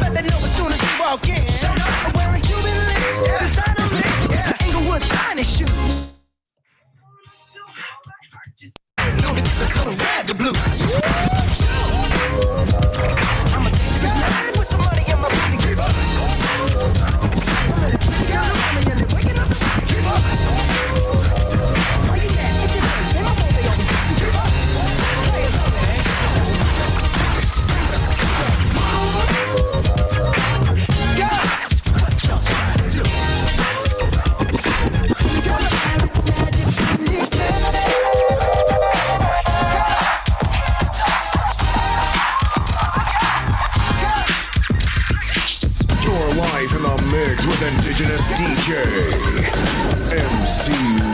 bet they know as soon as we walk in. I'm wearing Cuban links, designer links, Inglewood's finest shoes. Know the color red, the blue. I'm a dangerous man with some money in my booty. Keep up. Some of the pretty girls around me and they're waking up the body. Keep up. Why you mad? Fix your face. Say my phone, they always keep up. Players on there. Guys, what y'all trying to do? You got a magic in your head. Live in the mix with Indigenous DJ MC1.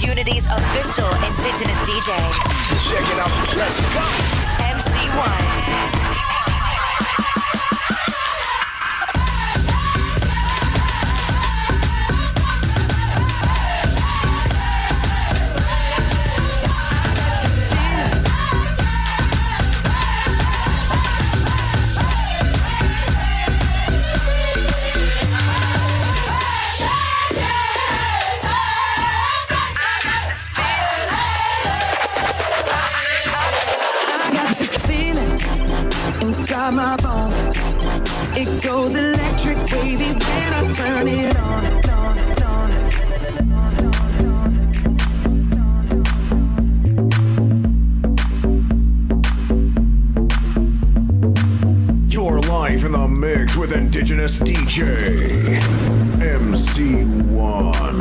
Unity's official Indigenous DJ. Check it out. Let's go. MC1. Inside my bones, it goes electric, baby, when I turn it on, You're live in the mix with Indigenous DJ MC1.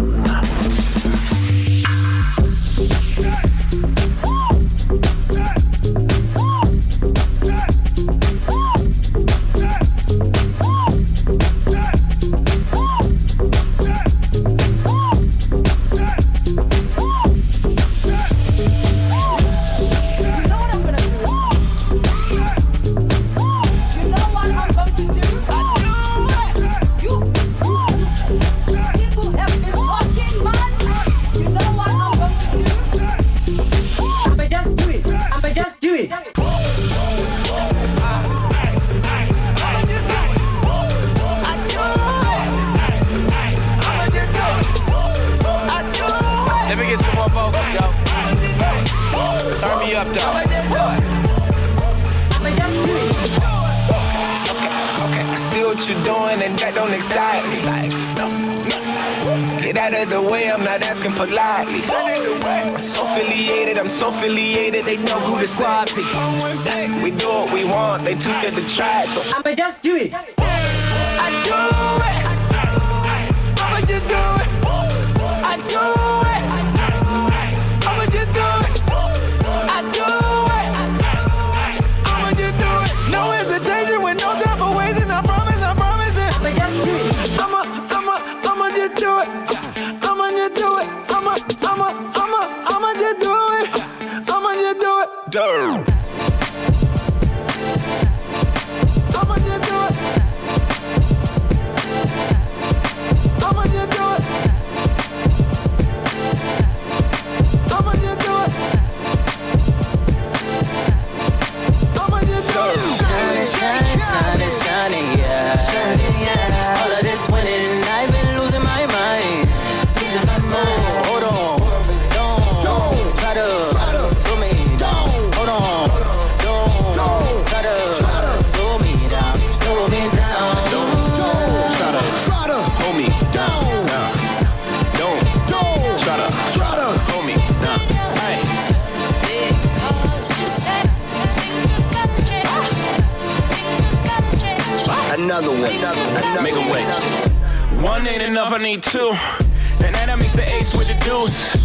People have been talking. don't excite me. Like, no. Get out of the way, I'm not asking politely. I'm so affiliated, they know who the squad be. We do what we want, they too scared to try it, so I'ma just do it. I do it. I'ma just do it. I do it. I'ma just do it. I do it. I'ma just do it. No hesitation with no time for wasting. I promise it. I'ma just do it. I'ma just do it. I'ma just do it. I'ma just do it. I'ma just do it. Durr. I'ma just do it. I'ma just do it. I'ma just do it. I'ma just do it. Shining, yeah. All of this winning, I've been losing my mind. Hold on, don't try to slow me down. Hold on, don't try to slow me down. Don't try to hold me down. Don't try to hold me down. Hey. Another one. Make a way. One ain't enough, I need two. And then I mix the ace with the deuce.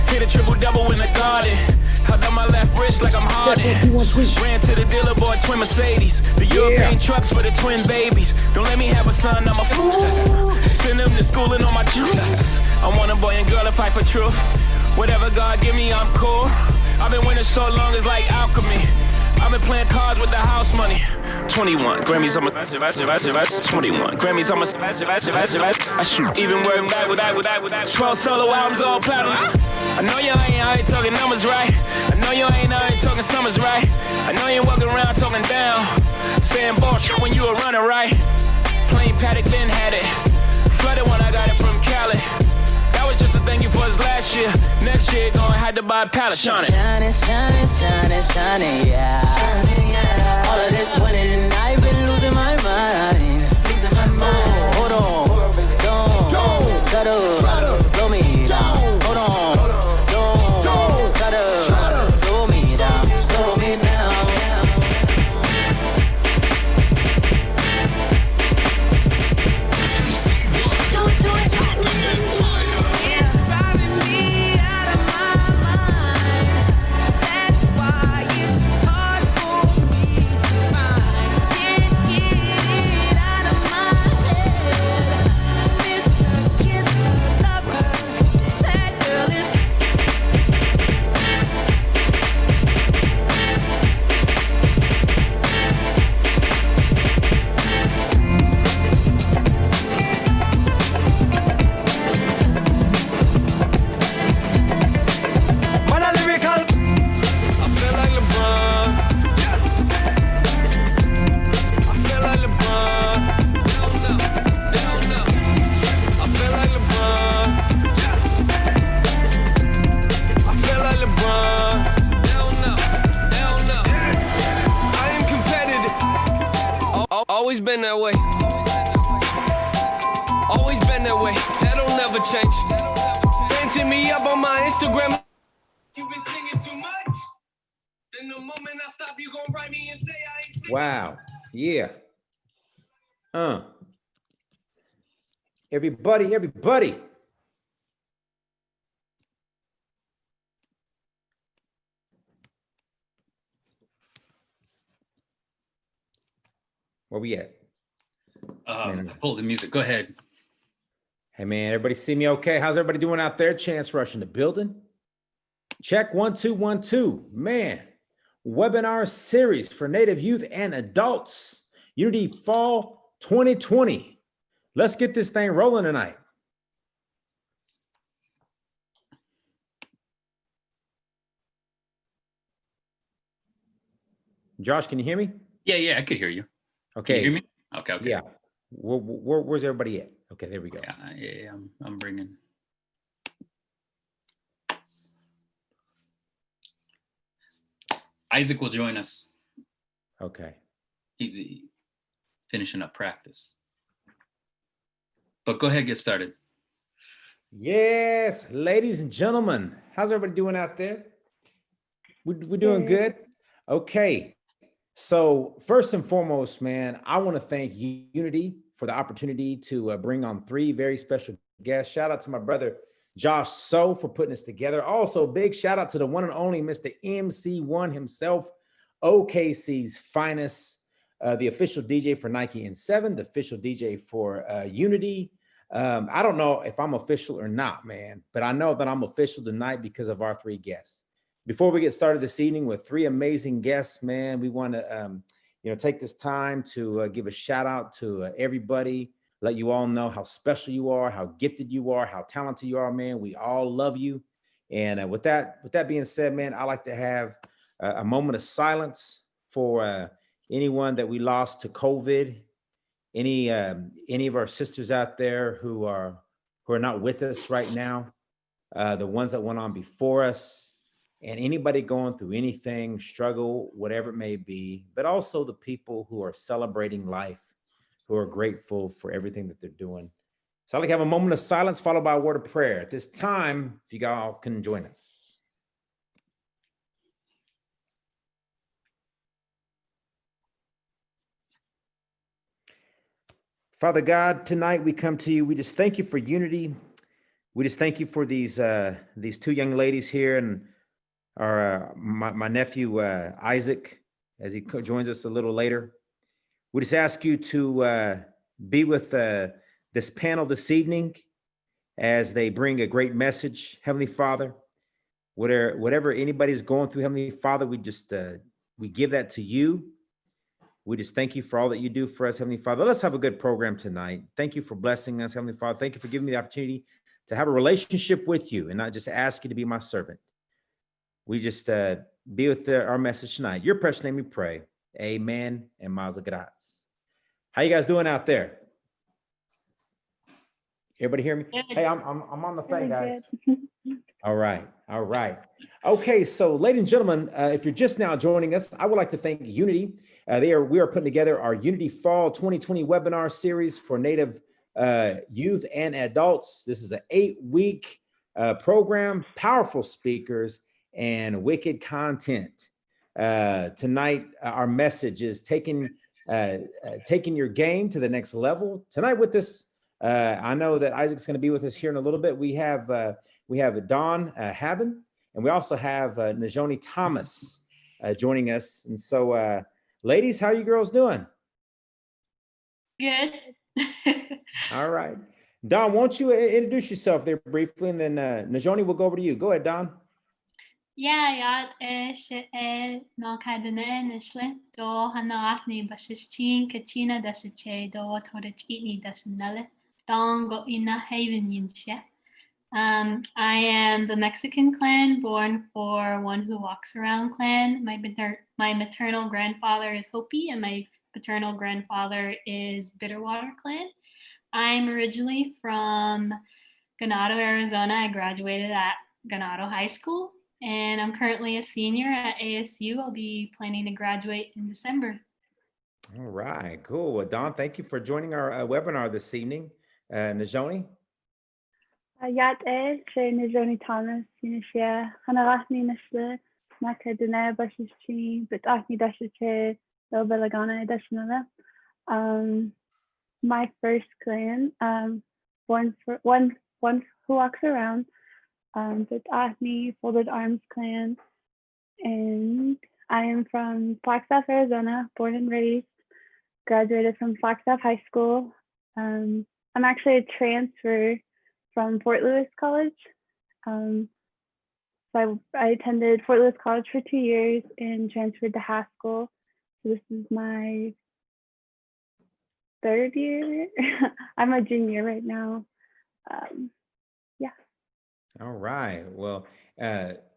Hit a triple double in the garden. Held on my left wrist like I'm Harden. Ran to the dealer, bought twin Mercedes. The European trucks for the twin babies. Don't let me have a son, I'm a fool. Send them to school and on my juice. I want a boy and girl to fight for truth. Whatever God give me, I'm cool. I've been winning so long, it's like alchemy. I've been playing cards with the house money. 21 Grammys, I'm a 21 Grammys, I'm a I shoot. Even work back with 12 solo albums all platinum. I know you ain't out here talking numbers right. I know you ain't out here talking summers right. I know you ain't walking around talking down, saying bullshit when you a runner right. Plain Paddock Ben had it. Flooded when I got it from Cali. That was just a thank you for his last year. Next year, gonna have to buy a pallet. Shining, yeah. All of this winning, I've been losing my mind. Hold on, don't try to slow me down. Hold on, don't try to slow me down. Driving me out of my mind. That's why it's hard for me to find. Can't get it out of my head. Miss her, kiss her, love her. That girl is. Man, a lyrical. I feel like LeBron. I feel like LeBron. I feel like LeBron. I feel like LeBron. I am competitive. Always been that way. Always been that way. That'll never change. Fans hit me up on my Instagram. You been singing too much. Then the moment I stop, you gon' write me and say I ain't singing. Wow. Yeah. Everybody. Where we at? Man. I pulled the music. Go ahead. Hey man, everybody see me okay? How's everybody doing out there? Chance Rush in the building. Check 1 2 1 2. Man, webinar series for Native youth and adults. Unity Fall 2020. Let's get this thing rolling tonight. Josh, can you hear me? Yeah, I could hear you. Okay. Can you hear me? Okay. Yeah. Where's everybody at? Okay, there we go. Yeah, I'm bringing. Isaac will join us. Okay. He's finishing up practice. But go ahead, get started. Yes, ladies and gentlemen, how's everybody doing out there? We're doing good. Okay, so first and foremost, man, I want to thank Unity for the opportunity to bring on 3 very special guests. Shout out to my brother Josh So for putting this together. Also, big shout out to the one and only Mr. MC1 himself, OKC's finest, the official DJ for Nike N7, the official DJ for Unity. I don't know if I'm official or not, man, but I know that I'm official tonight because of our 3 guests. Before we get started this evening with 3 amazing guests, man, we want to, take this time to give a shout out to everybody, let you all know how special you are, how gifted you are, how talented you are, man. We all love you. And with that being said, man, I like to have a moment of silence for anyone that we lost to COVID. Any of our sisters out there who are not with us right now, the ones that went on before us, and anybody going through anything, struggle, whatever it may be, but also the people who are celebrating life, who are grateful for everything that they're doing. So I'd like to have a moment of silence followed by a word of prayer. At this time, if you all can join us. Father God, tonight we come to you. We just thank you for Unity. We just thank you for these 2 young ladies here, and our my nephew Isaac, as he joins us a little later. We just ask you to be with this panel this evening as they bring a great message. Heavenly Father, whatever anybody's going through, Heavenly Father, we just we give that to you. We just thank you for all that you do for us, Heavenly Father. Let's have a good program tonight. Thank you for blessing us, Heavenly Father. Thank you for giving me the opportunity to have a relationship with you and not just ask you to be my servant. We just be with our message tonight. Your precious name we pray. Amen and mazel gratz. How you guys doing out there? Everybody hear me? Good. Hey, I'm on the thing, guys. All right. Okay, so ladies and gentlemen, if you're just now joining us, I would like to thank Unity. We are putting together our Unity Fall 2020 webinar series for Native youth and adults. This is an 8-week program, powerful speakers, and wicked content. Tonight, our message is taking your game to the next level. Tonight with this, I know that Isaac's going to be with us here in a little bit. We have Daan Haven, and we also have Noni Thomas joining us. And so, ladies, how are you girls doing? Good. All right. Daan, won't you introduce yourself there briefly, and then Noni will go over to you. Go ahead, Daan. Yeah, no kadene nisle do hanaatni bashishin kachina dashiche do torechini dashinale dongo ina haven yinshe. I am the Mexican clan, born for one who walks around clan. My maternal grandfather is Hopi, and my paternal grandfather is Bitterwater clan. I'm originally from Ganado, Arizona. I graduated at Ganado High School, and I'm currently a senior at ASU. I'll be planning to graduate in December. All right, cool. Well, Daan, thank you for joining our webinar this evening. Noni? Noni Thomas, Hanarachni Nishle, Makadene Bashishi, but Akni Dashiche, Belagana Dashinala. My first clan, one who walks around, but Acne Folded Arms clan, and I am from Flagstaff, Arizona, born and raised, graduated from Flagstaff High School. I'm actually a transfer from Fort Lewis College. So I attended Fort Lewis College for 2 years and transferred to Haskell. So this is my 3rd year. I'm a junior right now. Yeah. All right. Well,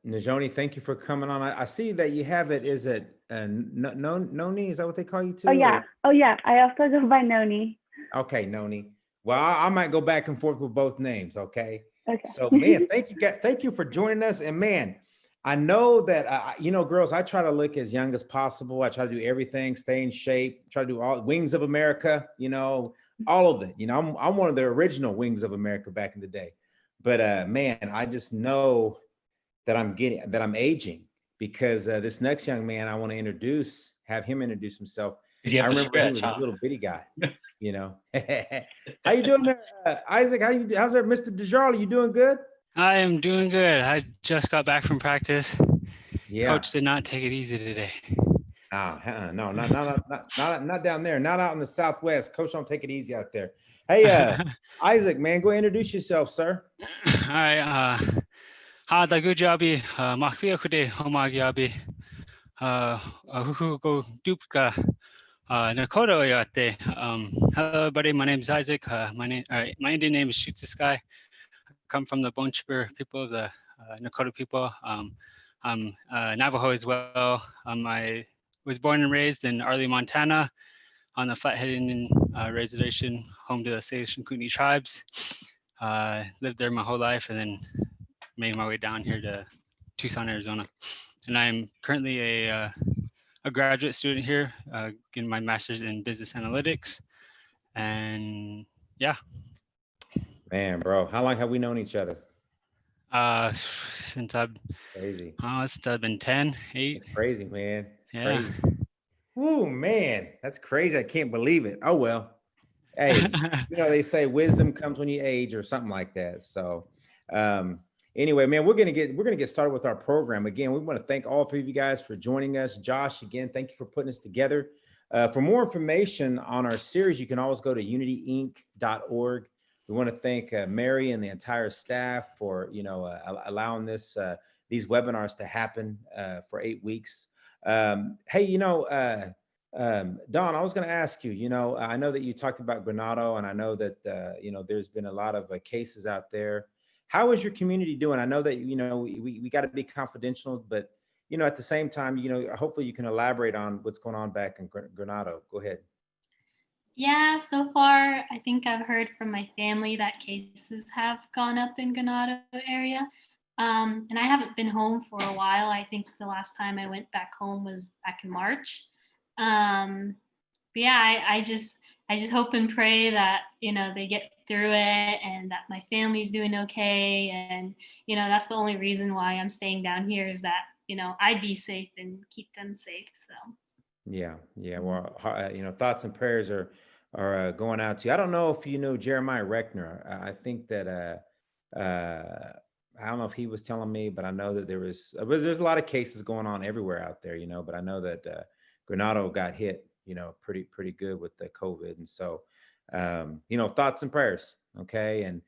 Noni, thank you for coming on. I see that you have it. Is it Noni? Is that what they call you too? Oh yeah. I also go by Noni. Okay, Noni. Well, I might go back and forth with both names. Okay. Okay. So, man, thank you for joining us. And man, I know that, you know, girls, I try to look as young as possible. I try to do everything, stay in shape, try to do all Wings of America, you know, all of it. You know, I'm one of the original Wings of America back in the day. But man, I just know that I'm aging because this next young man I want to have him introduce himself. You I have to remember he stretch, was huh? a little bitty guy, you know. How you doing there, Isaac? How's there, Mr. Desjarlais? You doing good? I am doing good. I just got back from practice. Yeah. Coach did not take it easy today. No, not down there. Not out in the Southwest. Coach, don't take it easy out there. Hey, Isaac, man, go introduce yourself, sir. All right. Hada gujabi makvia kude homagiabi huku dupka nakodo yate. Hello, everybody. My name is Isaac. My Indian name is Shoots the Sky. I come from the Bone Chipper people of the Nakota people. I'm Navajo as well. I was born and raised in Arley, Montana, on the Flathead Indian Reservation, home to the Salish and Kootenai tribes. Lived there my whole life, and then made my way down here to Tucson, Arizona. And I'm currently a graduate student here, getting my master's in business analytics. And yeah. Man, bro, how long have we known each other? Since I've been 10, 8. It's crazy, man. It's Yeah. crazy. Ooh, man, that's crazy. I can't believe it. Oh, well. Hey, you know, they say wisdom comes when you age or something like that. So anyway, man, we're gonna get started with our program. Again, we want to thank all three of you guys for joining us. Josh, again, thank you for putting us together. For more information on our series, you can always go to unityinc.org. We want to thank Mary and the entire staff for, you know, allowing these webinars to happen for 8 weeks. Hey, you know, Dawn, I was going to ask you, you know, I know that you talked about Granado, and I know that, you know, there's been a lot of cases out there. How is your community doing? I know that, you know, we got to be confidential, but, you know, at the same time, you know, hopefully you can elaborate on what's going on back in Granado. Go ahead. Yeah, so far, I think I've heard from my family that cases have gone up in Granado area. And I haven't been home for a while. I think the last time I went back home was back in March. But yeah, I just hope and pray that, you know, they get through it and that my family's doing okay. And, you know, that's the only reason why I'm staying down here is that, you know, I'd be safe and keep them safe. So. Yeah. Well, you know, thoughts and prayers are going out to you. I don't know if you know Jeremiah Reckner. I think that I don't know if he was telling me, but I know that there's a lot of cases going on everywhere out there, you know. But I know that Granado got hit, you know, pretty good with the COVID, and so you know, thoughts and prayers. Okay, and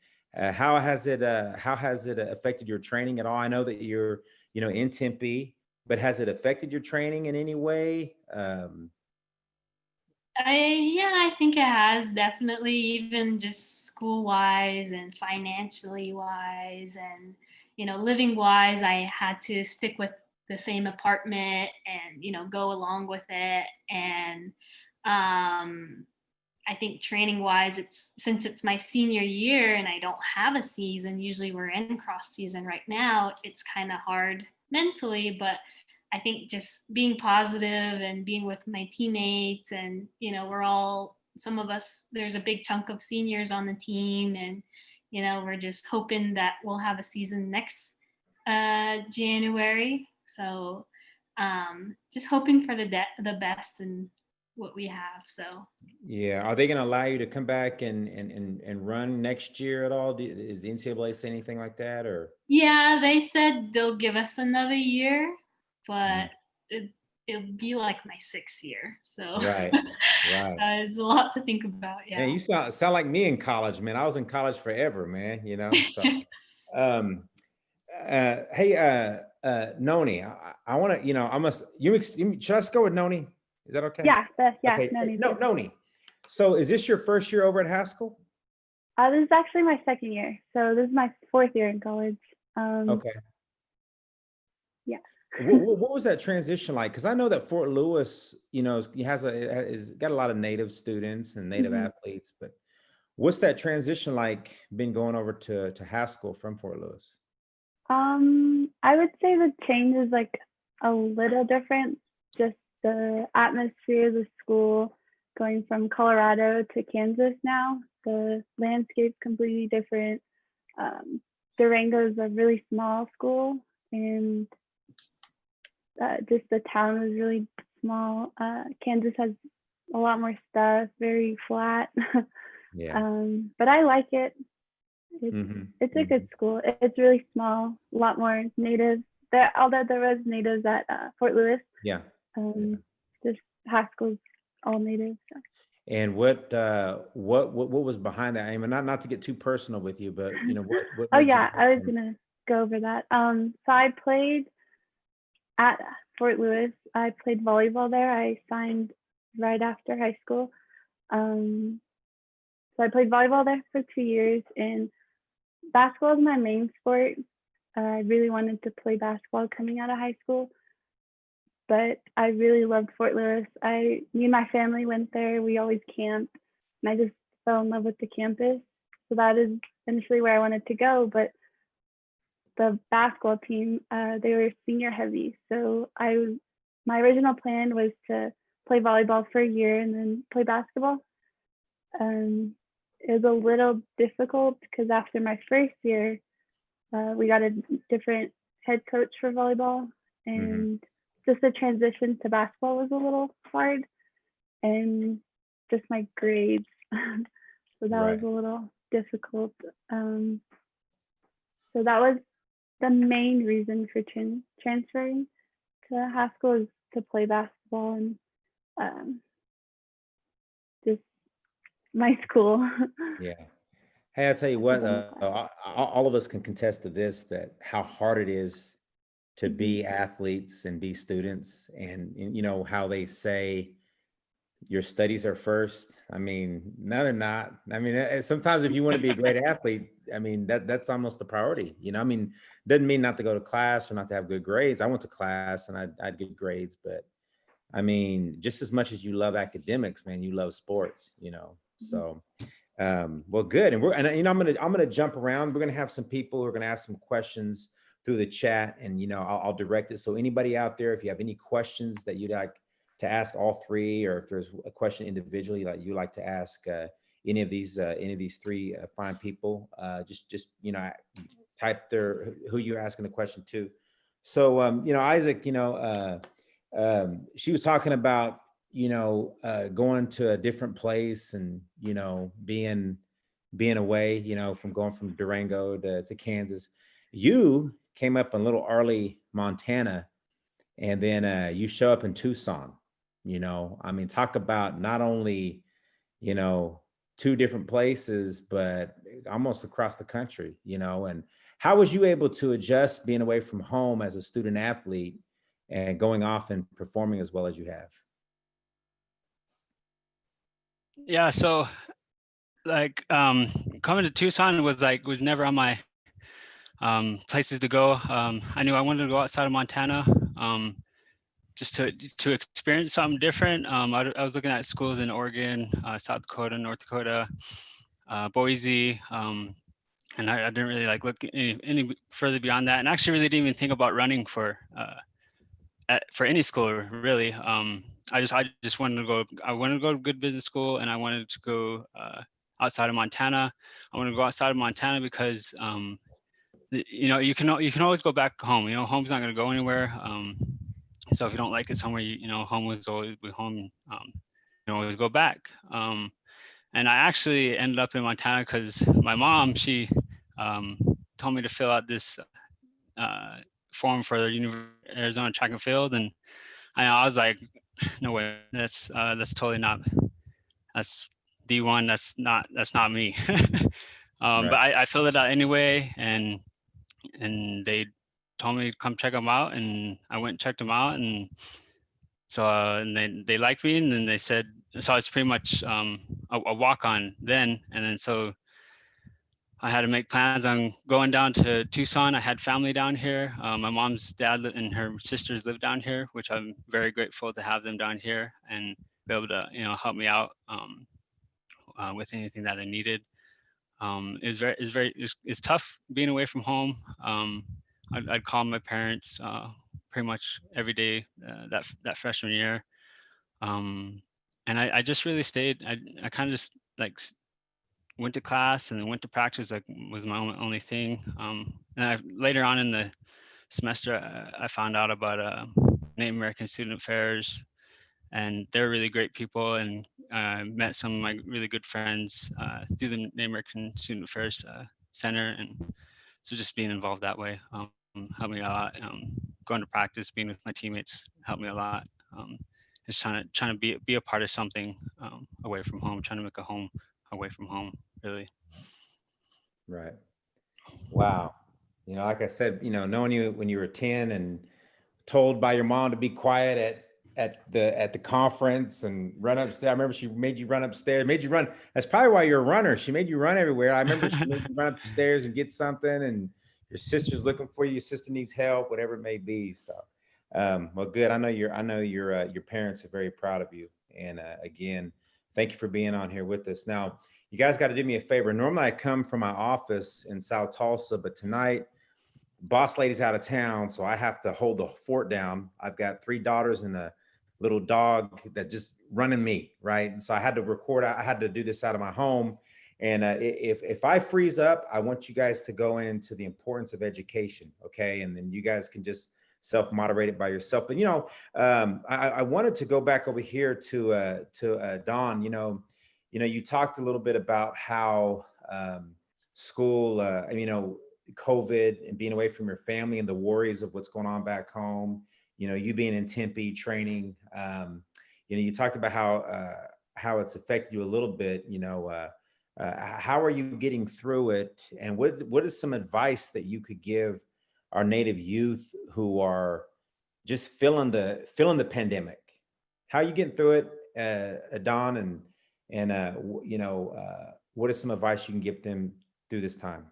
how has it affected your training at all? I know that you're, you know, in Tempe. But has it affected your training in any way? Yeah, I think it has definitely, even just school wise and financially wise and, you know, living wise. I had to stick with the same apartment and, you know, go along with it. And I think training wise, since it's my senior year and I don't have a season, usually we're in cross season right now, it's kind of hard mentally, but I think just being positive and being with my teammates and, you know, some of us, there's a big chunk of seniors on the team, and, you know, we're just hoping that we'll have a season next January. So just hoping for the best in what we have. So yeah, are they going to allow you to come back and run next year at all? Is the NCAA say anything like that, or? Yeah, they said they'll give us another year, but it'll be like my 6th year. So right. It's a lot to think about. Yeah. Man, you sound like me in college, man. I was in college forever, man. You know. So, hey, Noni, I want to, you know, should I just go with Noni? Is that okay? Yeah. Okay. Noni. So, is this your first year over at Haskell? This is actually my 2nd year. So this is my 4th year in college. Okay. Yeah. What was that transition like? Because I know that Fort Lewis, you know, has got a lot of Native students and Native athletes, but what's that transition like been going over to Haskell from Fort Lewis? I would say the change is like a little different. Just the atmosphere of the school, going from Colorado to Kansas now, the landscape's completely different. Durango is a really small school, and just the town is really small. Kansas has a lot more stuff, very flat. Yeah. But I like it. It's, Mm-hmm. it's a good school. It's really small, a lot more natives. Although there was natives at Fort Lewis, Yeah. just Haskell's all natives. So. And what was behind that? I mean, not to get too personal with you, but you know what Oh made yeah, you I was gonna go over that. So I played at Fort Lewis. I played volleyball there. I signed right after high school. So I played volleyball there for 2 years, and basketball is my main sport. I really wanted to play basketball coming out of high school, but I really loved Fort Lewis. Me and my family went there. We always camped, and I just fell in love with the campus. So that is initially where I wanted to go, but the basketball team, they were senior heavy. So my original plan was to play volleyball for a year and then play basketball. It was a little difficult because after my first year, we got a different head coach for volleyball, and just the transition to basketball was a little hard, and just my grades. So that was a little difficult. So that was the main reason for transferring to Haskell, is to play basketball, and just my school. Yeah. Hey, I'll tell you what, all of us can contest to this, that how hard it is to be athletes and be students, and you know how they say your studies are first. I mean, no, they're not. I mean, sometimes if you want to be a great athlete, I mean, that's almost the priority. You know, I mean, doesn't mean not to go to class or not to have good grades. I went to class and I had good grades, but I mean, just as much as you love academics, man, you love sports, you know. So well, good. And you know, I'm gonna jump around. We're gonna have some people who are gonna ask some questions through the chat, and you know, I'll direct it. So anybody out there, if you have any questions that you'd like to ask all three, or if there's a question individually like you like to ask any of these three fine people, just you know, type who you're asking the question to. So you know, Isaac, you know, she was talking about, you know, going to a different place and, you know, being away, you know, going from Durango to Kansas. You came up in Little Arley, Montana, and then you show up in Tucson. You know, I mean, talk about not only, you know, two different places, but almost across the country, you know. And how was you able to adjust being away from home as a student athlete and going off and performing as well as you have? Yeah, so like coming to Tucson was never on my places to go. I knew I wanted to go outside of Montana, just to experience something different. I was looking at schools in Oregon, South Dakota, North Dakota, Boise, and I didn't really like look any further beyond that, and actually really didn't even think about running for any school really. I just wanted to go. I wanted to go to good business school, and I wanted to go outside of Montana. I wanted to go outside of Montana because you know, you can always go back home. You know, home's not going to go anywhere. So if you don't like it somewhere, you know, home was always be home. You can always go back. And I actually ended up in Montana because my mom, she told me to fill out this form for the Arizona track and field, and I was like, no way, that's totally not, that's D1, that's not me. But I filled it out anyway, and they told me to come check them out, and I went and checked them out, and so and they liked me, and then they said, so it's pretty much a walk on then, and then so I had to make plans on going down to Tucson. I had family down here. My mom's dad and her sisters live down here, which I'm very grateful to have them down here and be able to, you know, help me out with anything that I needed. It's tough being away from home. I'd call my parents pretty much every day that freshman year. And I just really stayed. I kind of just like went to class and then went to practice. Like was my only thing. And later on in the semester, I found out about Native American Student Affairs, and they're really great people. And met some of my really good friends through the Native American Student Affairs Center, and so just being involved that way helped me a lot. Going to practice, being with my teammates helped me a lot. Just trying to be a part of something away from home, trying to make a home away from home, really. Right. Wow. You know, like I said, you know, knowing you when you were 10 and told by your mom to be quiet at the conference and run upstairs. I remember she made you run upstairs, made you run. That's probably why you're a runner. She made you run everywhere. I remember she made you run upstairs and get something, and your sister's looking for you. Your sister needs help, whatever it may be. So, well, good. I know your parents are very proud of you. And again, thank you for being on here with us. Now, you guys got to do me a favor. Normally, I come from my office in South Tulsa, but tonight, boss lady's out of town, so I have to hold the fort down. I've got 3 daughters and a little dog that just running me, right? And so I had to record. I had to do this out of my home. And if I freeze up, I want you guys to go into the importance of education, okay? And then you guys can just self-moderate it by yourself. But you know, I wanted to go back over here to Daan. You talked a little bit about how school, COVID and being away from your family and the worries of what's going on back home. You being in Tempe training. You talked about how it's affected you a little bit. How are you getting through it, and what is some advice that you could give our Native youth who are just feeling the pandemic? How are you getting through it, Daan, and what is some advice you can give them through this time?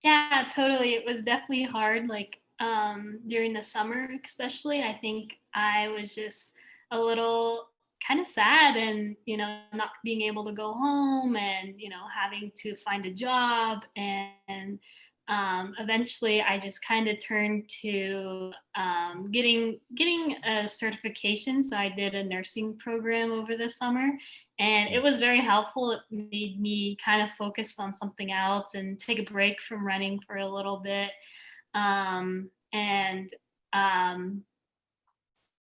Yeah, totally. It was definitely hard, like during the summer, especially. I think I was just a little kind of sad and, not being able to go home and, having to find a job. And eventually I just kind of turned to getting a certification. So I did a nursing program over the summer, and it was very helpful. It made me kind of focus on something else and take a break from running for a little bit.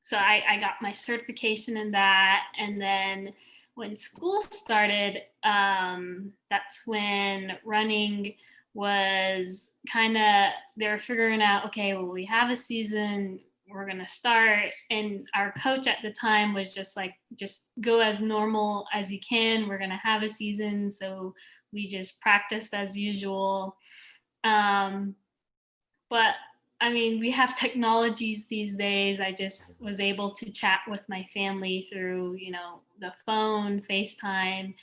So I got my certification in that. And then when school started, that's when running was they were figuring out, okay, well, we have a season, we're going to start. And our coach at the time was just like, just go as normal as you can. We're going to have a season. So we just practiced as usual. But I mean, we have technologies these days. I just was able to chat with my family through, the phone, FaceTime.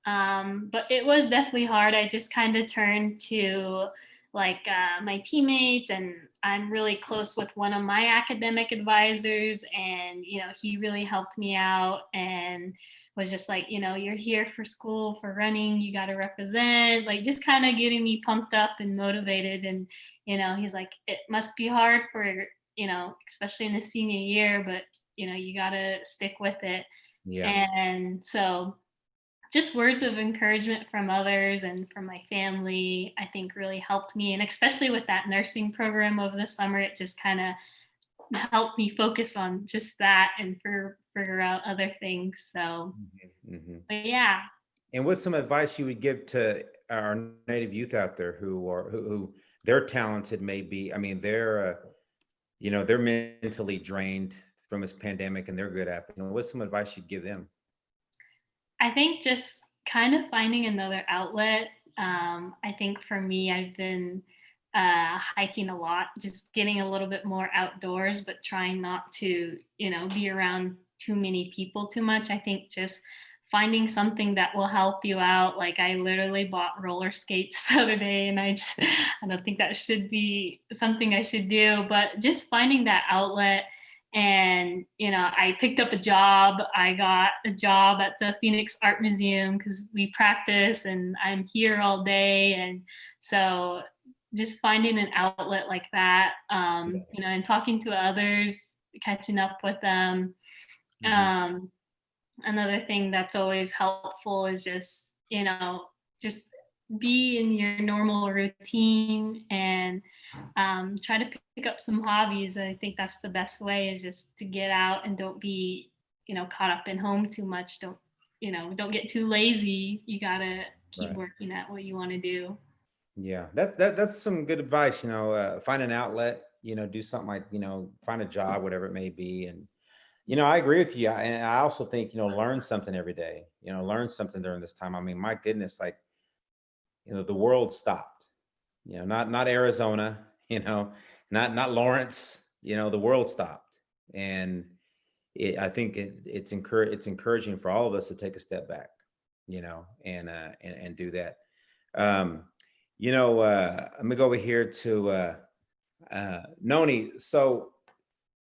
But it was definitely hard. I just kind of turned to my teammates, and I'm really close with one of my academic advisors, and, he really helped me out and was just like, you're here for school, for running, you got to represent, like just kind of getting me pumped up and motivated. And, he's like, it must be hard for, especially in the senior year, but, you got to stick with it. Yeah. And so just words of encouragement from others and from my family, I think really helped me. And especially with that nursing program over the summer, it just kind of helped me focus on just that and figure out other things. So, but yeah. And what's some advice you would give to our Native youth out there who they're talented, maybe? I mean, they're mentally drained from this pandemic and they're good at it. What's some advice you'd give them? I think just kind of finding another outlet. I think for me, I've been hiking a lot, just getting a little bit more outdoors, but trying not to, be around too many people too much. I think just finding something that will help you out. Like I literally bought roller skates the other day, and I don't think that should be something I should do, but just finding that outlet. And, I picked up a job. I got a job at the Phoenix Art Museum because we practice and I'm here all day. And so just finding an outlet like that, you know, and talking to others, catching up with them. Another thing that's always helpful is just, you know, just be in your normal routine and try to pick up some hobbies. I think that's the best way, is just to get out and don't be, you know, caught up in home too much. Don't, you know, don't get too lazy. You gotta keep Right. working at what you want to do. Yeah, that's some good advice. Find an outlet. Do something like find a job, whatever it may be. And I agree with you. And I also think learn something every day. Learn something during this time. I mean, my goodness, like the world stopped. Not Arizona. Not Lawrence. The world stopped, and I think it's encouraging for all of us to take a step back. And do that. Um, Let me go over here to Noni. So,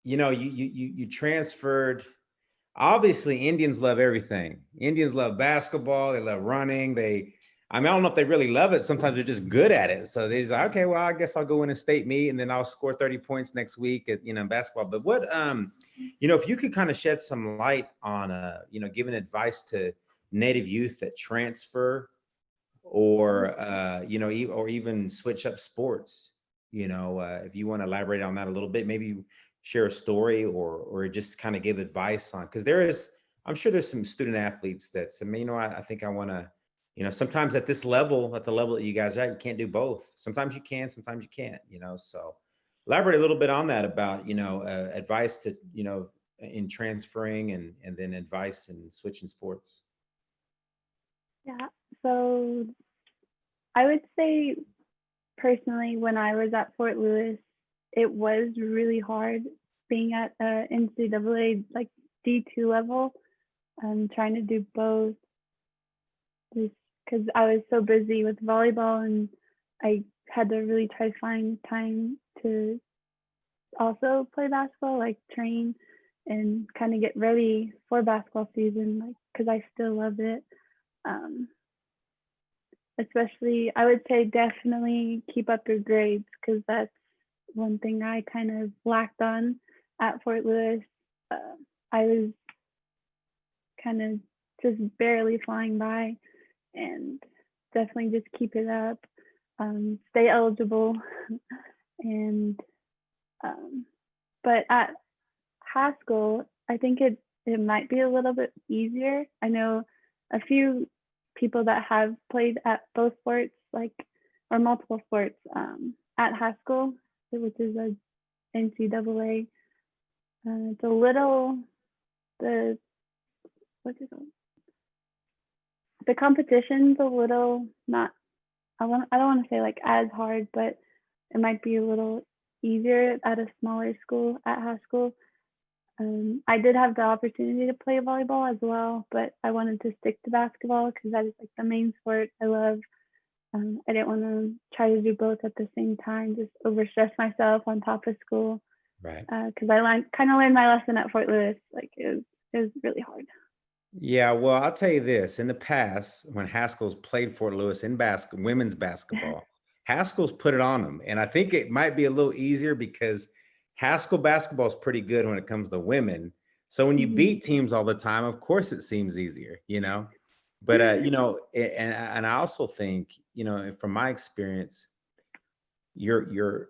you transferred. Obviously, Indians love everything. Indians love basketball. They love running. I don't know if they really love it. Sometimes they're just good at it. So they're just like, okay, well, I guess I'll go in a state meet and then I'll score 30 points next week at, basketball. But what, if you could kind of shed some light on, giving advice to Native youth that transfer or or even switch up sports, if you want to elaborate on that a little bit, maybe share a story or just kind of give advice on, because I'm sure there's some student athletes that say, I think I want to, sometimes at this level, at the level that you guys are at, you can't do both. Sometimes you can, sometimes you can't, so elaborate a little bit on that about, advice to, in transferring and then advice in switching sports. Yeah, so I would say personally, when I was at Fort Lewis, it was really hard being at NCAA like D2 level, trying to do both, just because I was so busy with volleyball and I had to really try to find time to also play basketball, like train and kind of get ready for basketball season, like because I still love it. Especially, I would say definitely keep up your grades, because that's one thing I kind of lacked on at Fort Lewis. I was kind of just barely flying by, and definitely just keep it up, stay eligible, and but at Haskell, I think it might be a little bit easier. I know a few people that have played at both sports, or multiple sports, at Haskell, which is a NCAA. It's a little, the competition's a little not, I don't want to say like as hard, but it might be a little easier at a smaller school at Haskell. I did have the opportunity to play volleyball as well, but I wanted to stick to basketball because that is like the main sport I love. I didn't want to try to do both at the same time, just overstress myself on top of school. Right. Because I kind of learned my lesson at Fort Lewis. Like it was really hard. Yeah, well, I'll tell you this. In the past, when Haskell's played Fort Lewis in women's basketball, Haskell's put it on them. And I think it might be a little easier because Haskell basketball is pretty good when it comes to women. So when you beat teams all the time, of course it seems easier, But and I also think, from my experience, you're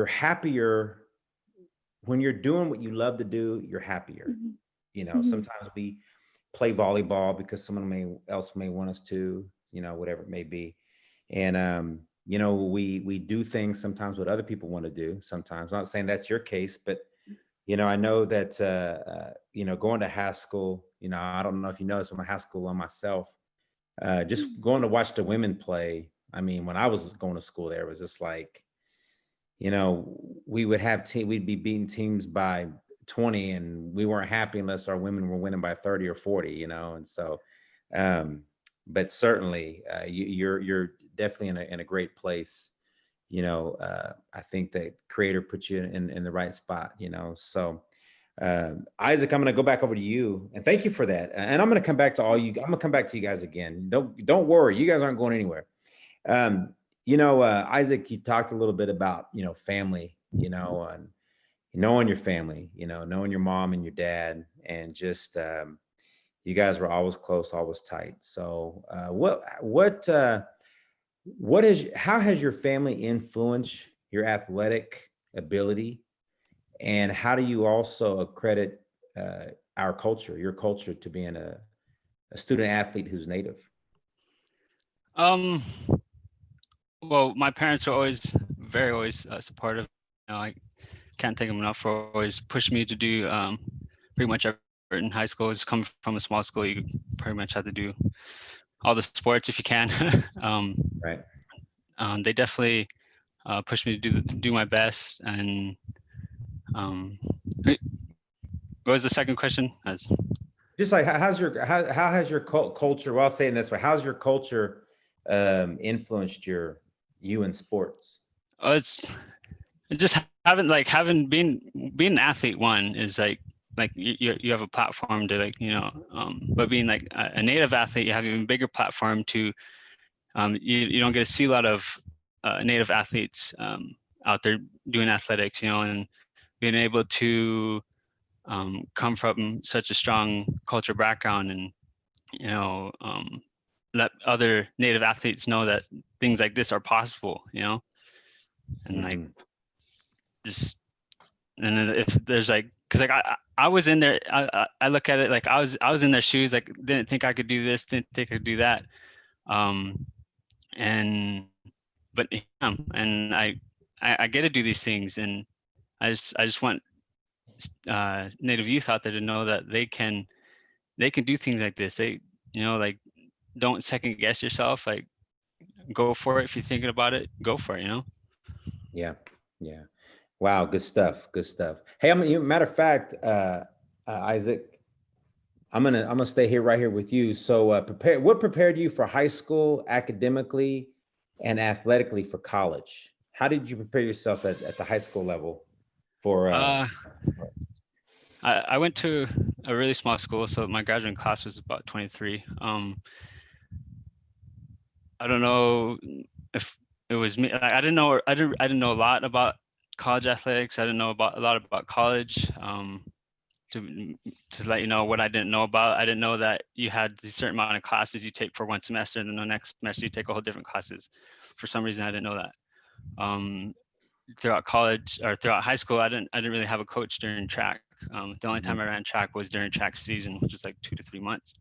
happier when you're doing what you love to do. You're happier. Sometimes we play volleyball because someone else may want us to, whatever it may be, and we do things sometimes what other people want to do. Sometimes, not saying that's your case, but I know that going to Haskell, I don't know if you noticed, I'm a Haskell alum myself. Just going to watch the women play. I mean, when I was going to school there, it was just like, we would have we'd be beating teams by 20 and we weren't happy unless our women were winning by 30 or 40, and so but certainly you're definitely in a great place. I think that Creator put you in the right spot, so Isaac, I'm going to go back over to you and thank you for that, and I'm going to come back to I'm going to come back to you guys again. Don't worry, you guys aren't going anywhere. Isaac, you talked a little bit about, family, and knowing your family, knowing your mom and your dad, and just you guys were always close, always tight. So how has your family influenced your athletic ability, and how do you also accredit your culture, to being a student athlete who's Native? Well, my parents are always supportive. I can't thank them enough for always pushing me to do pretty much everything. In high school, is come from a small school, you pretty much have to do all the sports if you can. Right. They definitely pushed me to do my best. And what was the second question? Just like how has your culture? Well, I'll say it this way: how's your culture influenced you in sports? It's just having being an athlete. One is like you have a platform to but being like a Native athlete, you have an even bigger platform to you don't get to see a lot of Native athletes out there doing athletics, and being able to come from such a strong culture background, and let other Native athletes know that things like this are possible, and like just, and then if there's because I was in there, I look at it like I was in their shoes, like didn't think I could do this, didn't think I could do that, and I get to do these things, and I just want Native youth out there to know that they can do things like this. They don't second guess yourself, like go for it. If you're thinking about it, go for it, Yeah. Wow, good stuff. Hey, matter of fact, Isaac, I'm gonna stay right here with you. So what prepared you for high school academically and athletically for college? How did you prepare yourself at the high school level for I went to a really small school, so my graduating class was about 23. I don't know if it was me. I didn't know a lot about college athletics. I didn't know a lot about college. To let you know what I didn't know about, I didn't know that you had a certain amount of classes you take for one semester, and then the next semester you take a whole different classes. For some reason, I didn't know that. Throughout college or throughout high school, I didn't really have a coach during track. The only time I ran track was during track season, which was like 2 to 3 months.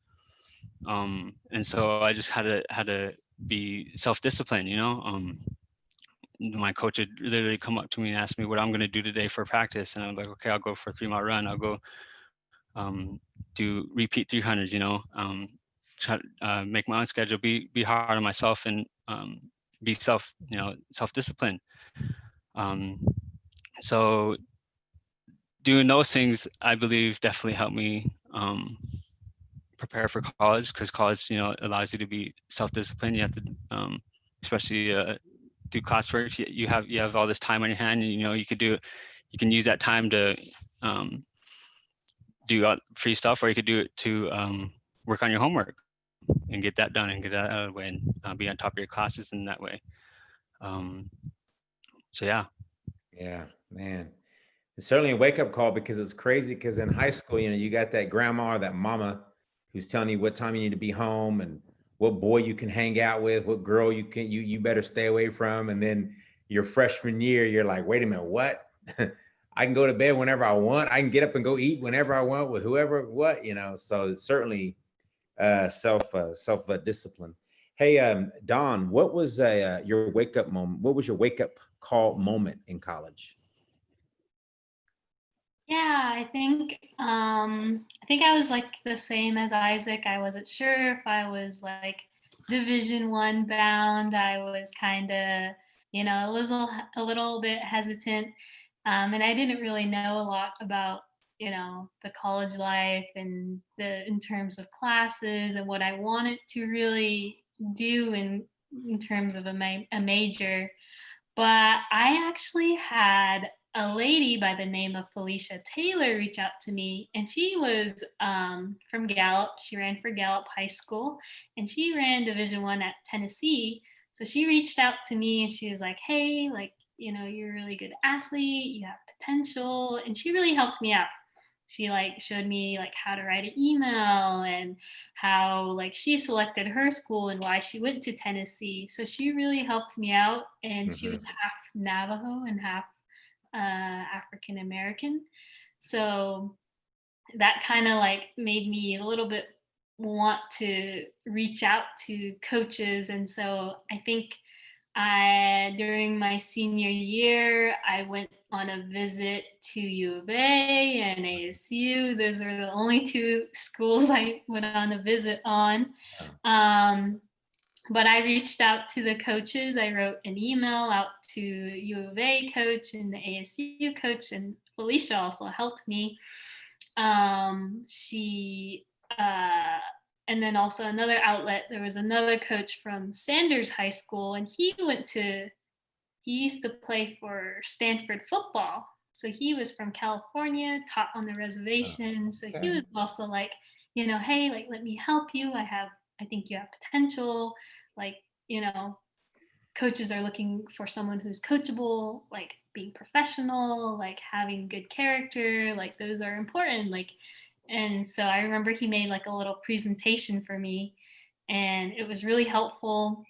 And so I just had to be self-disciplined, my coach would literally come up to me and ask me what I'm going to do today for practice. And I'm like, okay, I'll go for a 3-mile run. I'll go do repeat 300s, try to make my own schedule, be hard on myself, and be self-disciplined. So doing those things, I believe, definitely helped me prepare for college, because college, allows you to be self-disciplined. You have to, especially do classwork. You have all this time on your hand, and you can use that time to do free stuff, or you could do it to work on your homework and get that done and get that out of the way, and be on top of your classes in that way. So yeah. Yeah, man. It's certainly a wake-up call, because it's crazy, because in high school, you got that grandma or that mama who's telling you what time you need to be home, and what boy you can hang out with, what girl you better stay away from. And then your freshman year, you're like, wait a minute, what? I can go to bed whenever I want. I can get up and go eat whenever I want with whoever, so it's certainly self discipline. Hey, Daan, what was your wake-up moment? What was your wake-up call moment in college? Yeah, I think I was like the same as Isaac. I wasn't sure if I was like Division I bound. I was kind of, a little bit hesitant, and I didn't really know a lot about the college life and in terms of classes and what I wanted to really do in terms of a major. But I actually had a lady by the name of Felicia Taylor reach out to me, and she was from Gallup. She ran for Gallup High School, and she ran Division I at Tennessee. So she reached out to me and she was like, hey, like, you're a really good athlete, you have potential. And she really helped me out. She like showed me like how to write an email and how like she selected her school and why she went to Tennessee. So she really helped me out. And she was half Navajo and half African American. So that kind of like made me a little bit want to reach out to coaches. And so I think during my senior year, I went on a visit to U of A and ASU. Those are the only two schools I went on a visit on. But I reached out to the coaches. I wrote an email out to U of A coach and the ASU coach, and Felicia also helped me. And then also another outlet, there was another coach from Sanders High School, and he used to play for Stanford football. So he was from California, taught on the reservation. So he was also like, hey, like, let me help you. I think you have potential. Like, coaches are looking for someone who's coachable, like being professional, like having good character, like those are important. Like, and so I remember he made like a little presentation for me and it was really helpful.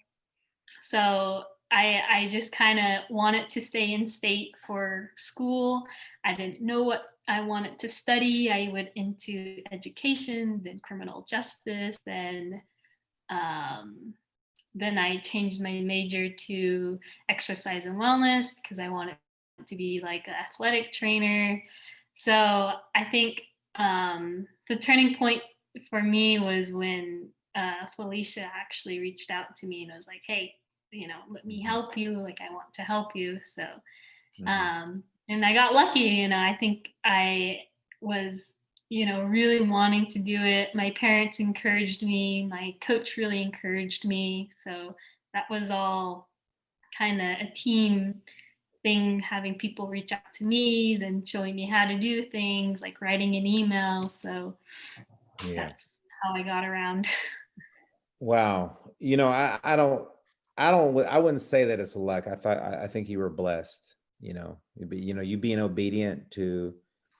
So I just kind of wanted to stay in state for school. I didn't know what I wanted to study. I went into education, then criminal justice, then I changed my major to exercise and wellness because I wanted to be like an athletic trainer. So I think the turning point for me was when Felicia actually reached out to me and was like, hey, let me help you. Like, I want to help you. So, and I got lucky, I think I was, really wanting to do it. My parents encouraged me. My coach really encouraged me. So that was all kind of a team thing, having people reach out to me, then showing me how to do things, like writing an email. So that's how I got around. Wow. I wouldn't say that it's luck. I think you were blessed, you being obedient to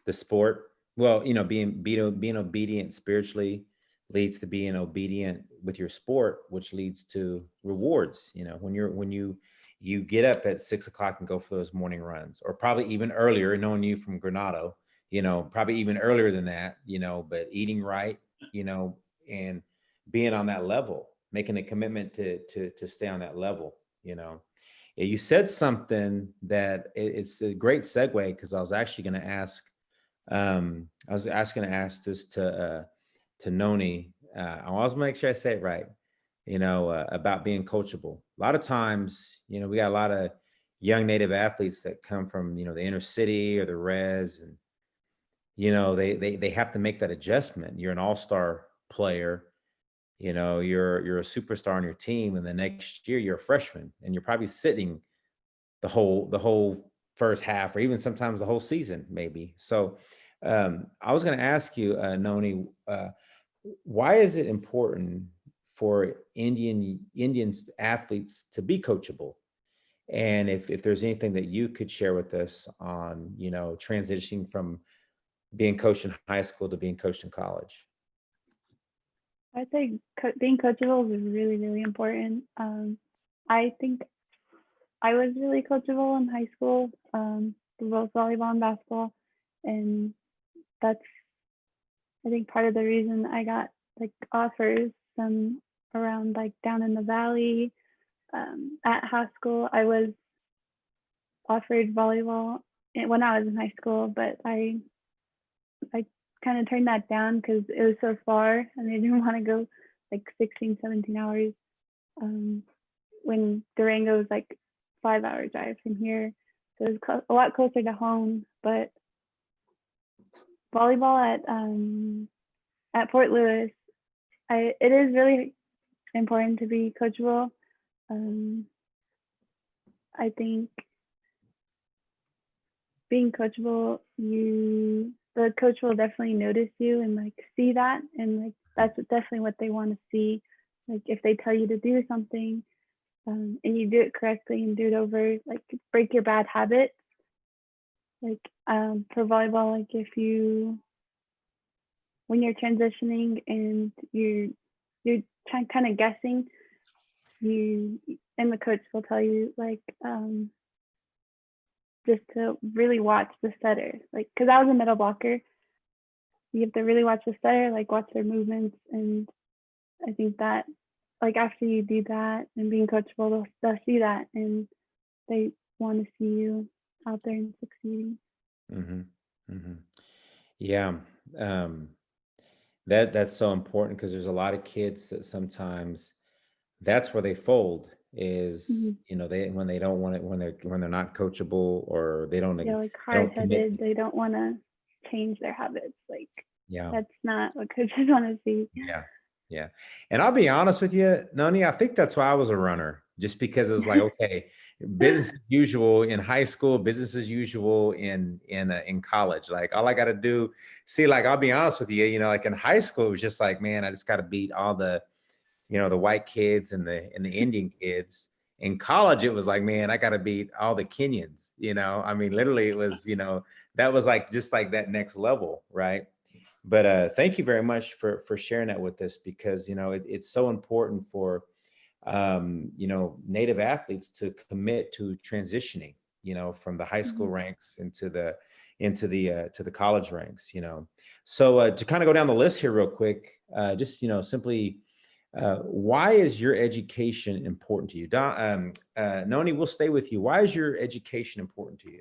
the sport. Well, being obedient spiritually leads to being obedient with your sport, which leads to rewards. When you get up at 6 o'clock and go for those morning runs, or probably even earlier, knowing you from Granado, probably even earlier than that, but eating right, and being on that level, making a commitment to stay on that level. You said something that it's a great segue, because I was actually going to ask, this to Noni. I was make sure I say it right, about being coachable. A lot of times, we got a lot of young Native athletes that come from, the inner city or the res, and, they have to make that adjustment. You're an all-star player, you're a superstar on your team, and the next year you're a freshman and you're probably sitting the whole first half, or even sometimes the whole season, maybe. So I was going to ask you, Noni, why is it important for Indian athletes to be coachable? And if there's anything that you could share with us on, transitioning from being coached in high school to being coached in college. I think being coachable is really, really important. I think I was really coachable in high school, for both volleyball and basketball. And that's, I think, part of the reason I got like offers from around like down in the valley. At high school, I was offered volleyball when I was in high school, but I kind of turned that down because it was so far and I didn't want to go like 16, 17 hours when Durango was like 5-hour drive from here. So it was a lot closer to home. But volleyball at Fort Lewis, it is really important to be coachable. I think being coachable, the coach will definitely notice you and like see that, and like that's definitely what they want to see. Like if they tell you to do something, and you do it correctly and do it over, like break your bad habits. Like for volleyball, like when you're transitioning and you're kind of guessing, and the coach will tell you like just to really watch the setter, like because I was a middle blocker, you have to really watch the setter, like watch their movements. And I think that like after you do that and being coachable, they'll see that and they want to see you out there and succeeding. Yeah. That's so important because there's a lot of kids that sometimes that's where they fold is, you know, when they don't want it, when they're not coachable or they don't, They're like they don't commit. hard-headed. They don't want to change their habits. Like Yeah. that's not what coaches want to see. Yeah. And I'll be honest with you, Noni, I think that's why I was a runner, just because it was like, okay, business as usual in high school, business as usual in college. Like all I got to do, see, like, I'll be honest with you, you know, like in high school, it was just like, man, I just got to beat all the, you know, the white kids and the Indian kids. In college, it was like, man, I got to beat all the Kenyans, you know, I mean, literally it was, you know, that was like, just like that next level. Right. But thank you very much for sharing that with us, because, you know, it's so important for, you know, Native athletes to commit to transitioning, you know, from the high school ranks into the to the college ranks, you know. So to kind of go down the list here real quick, just, you know, simply, why is your education important to you? Noni, we'll stay with you. Why is your education important to you?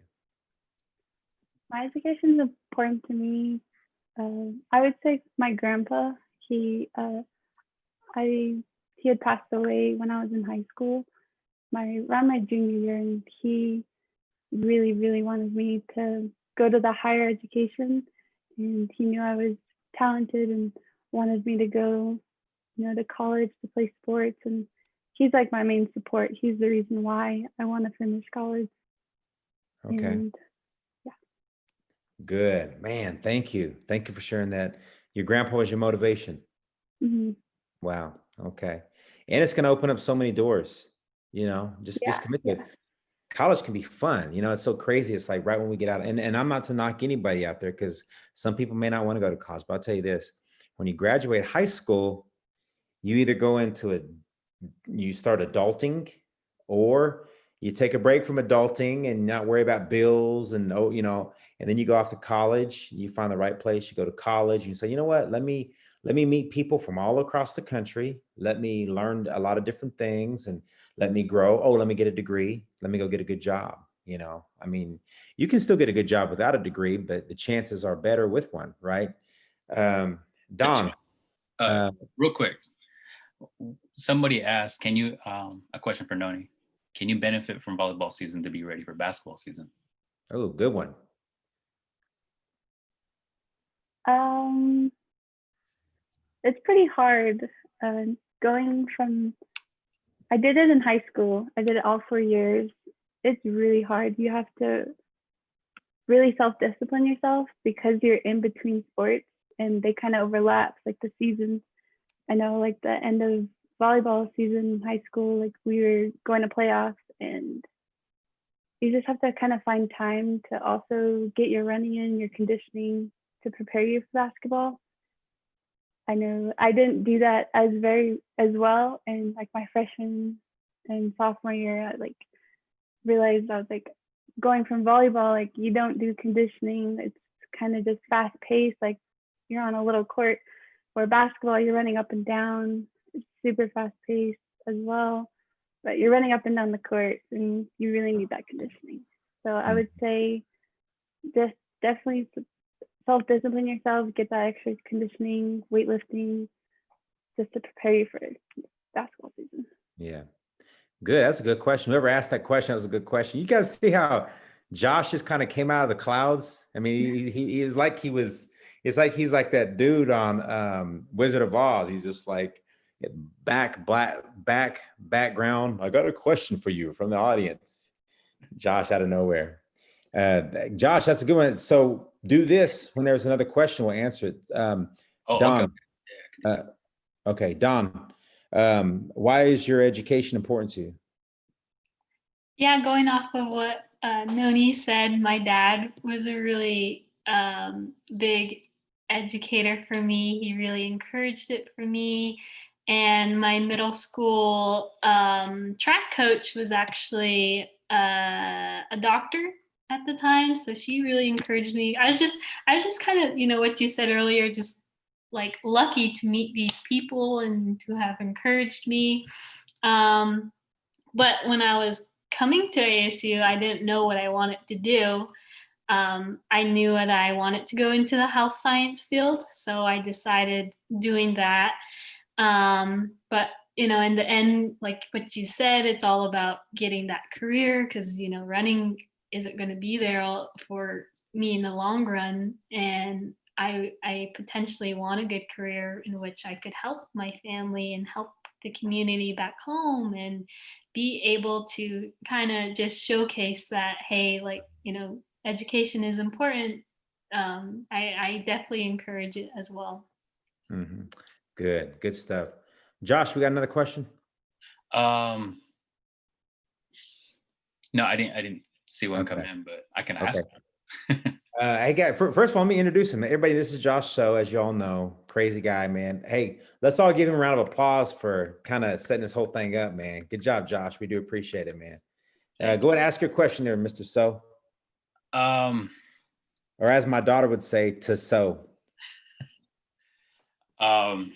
My education is important to me. I would say my grandpa, he had passed away when I was in high school, around my junior year, and he really, really wanted me to go to the higher education, and he knew I was talented and wanted me to go, you know, to college to play sports, and he's like my main support. He's the reason why I want to finish college. Okay. And good, man. Thank you for sharing that. Your grandpa was your motivation. Wow. Okay. And it's going to open up so many doors, you know, just commit to it. College can be fun. You know, it's so crazy. It's like right when we get out, and I'm not to knock anybody out there, because some people may not want to go to college, but I'll tell you this, when you graduate high school, you either go into it, you start adulting, or you take a break from adulting and not worry about bills and, you know, and then you go off to college, you find the right place, you go to college, and you say, you know what, let me meet people from all across the country. Let me learn a lot of different things and let me grow. Oh, let me get a degree. Let me go get a good job. You know, I mean, you can still get a good job without a degree, but the chances are better with one, right? Daan. Real quick, somebody asked, can you, a question for Noni, can you benefit from volleyball season to be ready for basketball season? Oh, good one. It's pretty hard going from, I did it in high school. I did it all 4 years. It's really hard. You have to really self-discipline yourself because you're in between sports and they kind of overlap, like the seasons. I know like the end of volleyball season in high school, like we were going to playoffs, and you just have to kind of find time to also get your running in, your conditioning to prepare you for basketball. I know I didn't do that as well, and like my freshman and sophomore year, I like realized I was like going from volleyball, like you don't do conditioning. It's kind of just fast paced, like you're on a little court. Where basketball, you're running up and down. It's super fast paced as well, but you're running up and down the court, and you really need that conditioning. So I would say just definitely self-discipline yourself, get that extra conditioning, weightlifting, just to prepare you for basketball season. Yeah, good. That's a good question. Whoever asked that question, that was a good question. You guys see how Josh just kind of came out of the clouds? I mean, he was like it's like he's like that dude on Wizard of Oz. He's just like background. I got a question for you from the audience. Josh out of nowhere. Josh, that's a good one. So do this when there's another question, we'll answer it. Daan. Okay, Daan. Why is your education important to you? Yeah, going off of what Noni said, my dad was a really big educator for me. He really encouraged it for me. And my middle school track coach was actually a doctor at the time, so she really encouraged me. I was just kind of, what you said earlier, just like lucky to meet these people and to have encouraged me. But when I was coming to ASU, I didn't know what I wanted to do. I knew that I wanted to go into the health science field, so I decided doing that. But in the end, like what you said, it's all about getting that career because running isn't going to be there for me in the long run, and I potentially want a good career in which I could help my family and help the community back home and be able to kind of just showcase that, hey, like, education is important. I definitely encourage it as well. Mhm. Good stuff. Josh, we got another question? No, I didn't see one come in, but I can ask. Hey, guys, first of all, let me introduce him. Everybody, this is Josh So, as you all know, crazy guy, man. Hey, let's all give him a round of applause for kind of setting this whole thing up, man. Good job, Josh. We do appreciate it, man. Go ahead and ask your question there, Mr. So. Or as my daughter would say, to so. Well,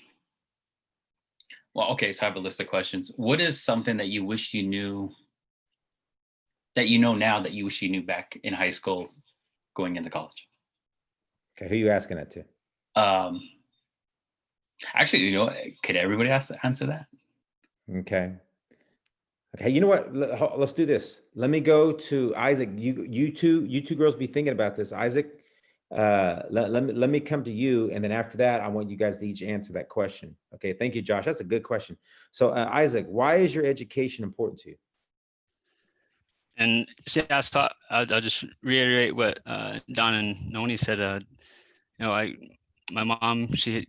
okay, so I have a list of questions. What is something that you wish you knew, that you know now that you wish you knew back in high school going into college? Okay, who are you asking that to? Actually, could everybody answer that? Okay. Okay, you know what? Let's do this. Let me go to Isaac. You two girls be thinking about this. Isaac, let me come to you, and then after that, I want you guys to each answer that question. Okay, thank you, Josh. That's a good question. So, Isaac, why is your education important to you? And I'll just reiterate what Daan and Noni said. My mom, she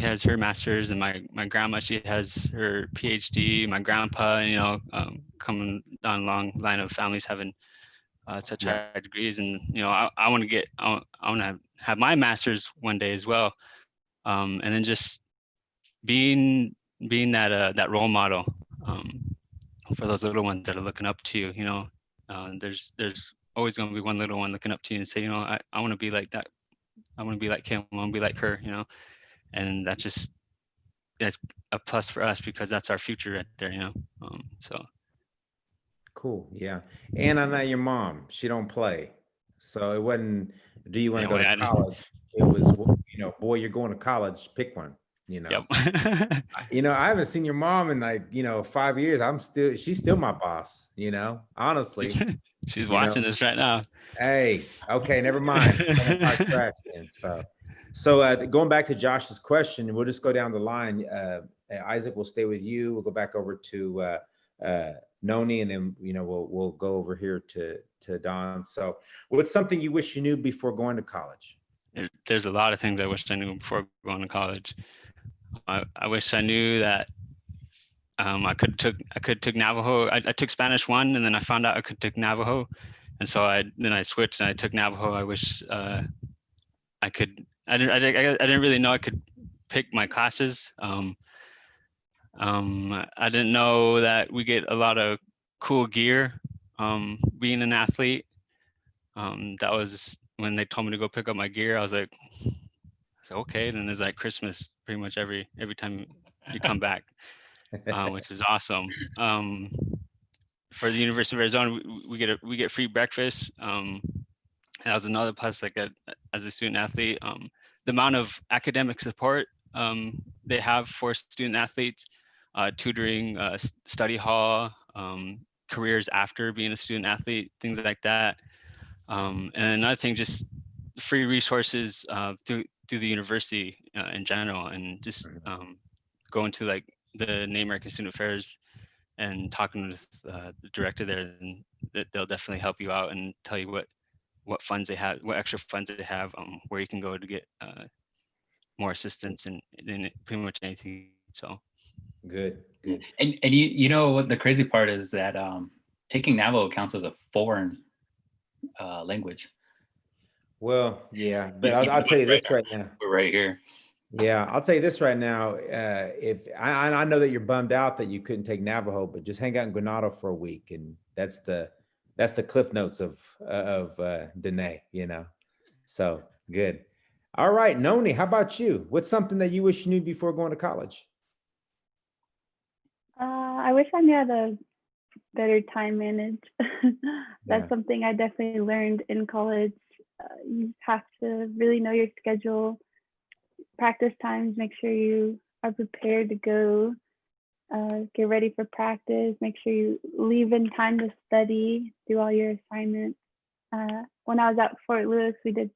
has her master's, and my grandma, she has her PhD. My grandpa, coming down a long line of families having such high degrees, and I want to have my master's one day as well, and then just being that role model for those little ones that are looking up to you. There's always going to be one little one looking up to you and say, I want to be like that. I want to be like him. I want to be like her. And that's a plus for us because that's our future right there. So. Cool. Yeah. And I know your mom, she don't play. So it wasn't, do you want to go to college? It was, boy, you're going to college, pick one, Yep. I haven't seen your mom in 5 years. She's still my boss, honestly. She's watching this right now. Hey, okay, never mind. So going back to Josh's question, we'll just go down the line. Isaac, we'll stay with you. We'll go back over to Noni, and then we'll go over here to Daan. So what's something you wish you knew before going to college? There's a lot of things I wish I knew before going to college. I wish I knew that I could took Navajo. I took Spanish 1, and then I found out I could take Navajo, and so I switched and I took Navajo. I wish I could. I didn't really know I could pick my classes. I didn't know that we get a lot of cool gear being an athlete. That was when they told me to go pick up my gear. I was like, okay. Then there's like Christmas pretty much every time you come back, which is awesome. For the University of Arizona, we get free breakfast. That was another plus. Like as a student athlete, the amount of academic support they have for student athletes, tutoring, study hall, careers after being a student athlete, things like that. And another thing, just free resources through the university in general, and just going to like the Native American Student Affairs and talking with the director there, and they'll definitely help you out and tell you what funds they have, what extra funds they have, where you can go to get more assistance in pretty much anything. So good good. And you know what the crazy part is that taking Navajo counts as a foreign language. Well, yeah, but I'll tell you this right now. We're right here. Yeah, I'll tell you this right now. If I know that you're bummed out that you couldn't take Navajo, but just hang out in Granada for a week, and that's the cliff notes of Dene, you know. So good. All right, Noni, how about you? What's something that you wish you knew before going to college? I wish I knew how to better time manage. That's Yeah. something I definitely learned in college. You have to really know your schedule, practice times, make sure you are prepared to go, get ready for practice, make sure you leave in time to study, do all your assignments. When I was at Fort Lewis, we did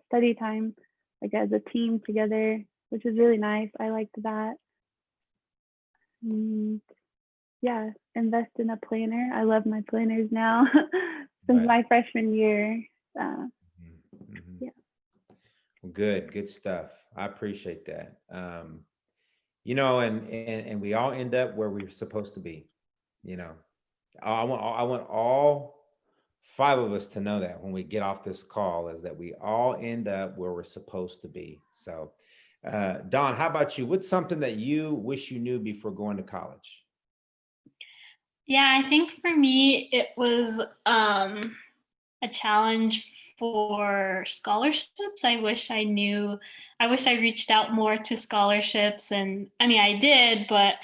study time like as a team together, which was really nice. I liked that. And yeah, invest in a planner. I love my planners now since my freshman year. Yeah. Good stuff. I appreciate that. You know, and we all end up where we're supposed to be. You know, I want all 5 of us to know that when we get off this call is that we all end up where we're supposed to be. So, Daan, how about you? What's something that you wish you knew before going to college? Yeah, I think for me, it was a challenge for scholarships. I wish I reached out more to scholarships, and I mean, I did, but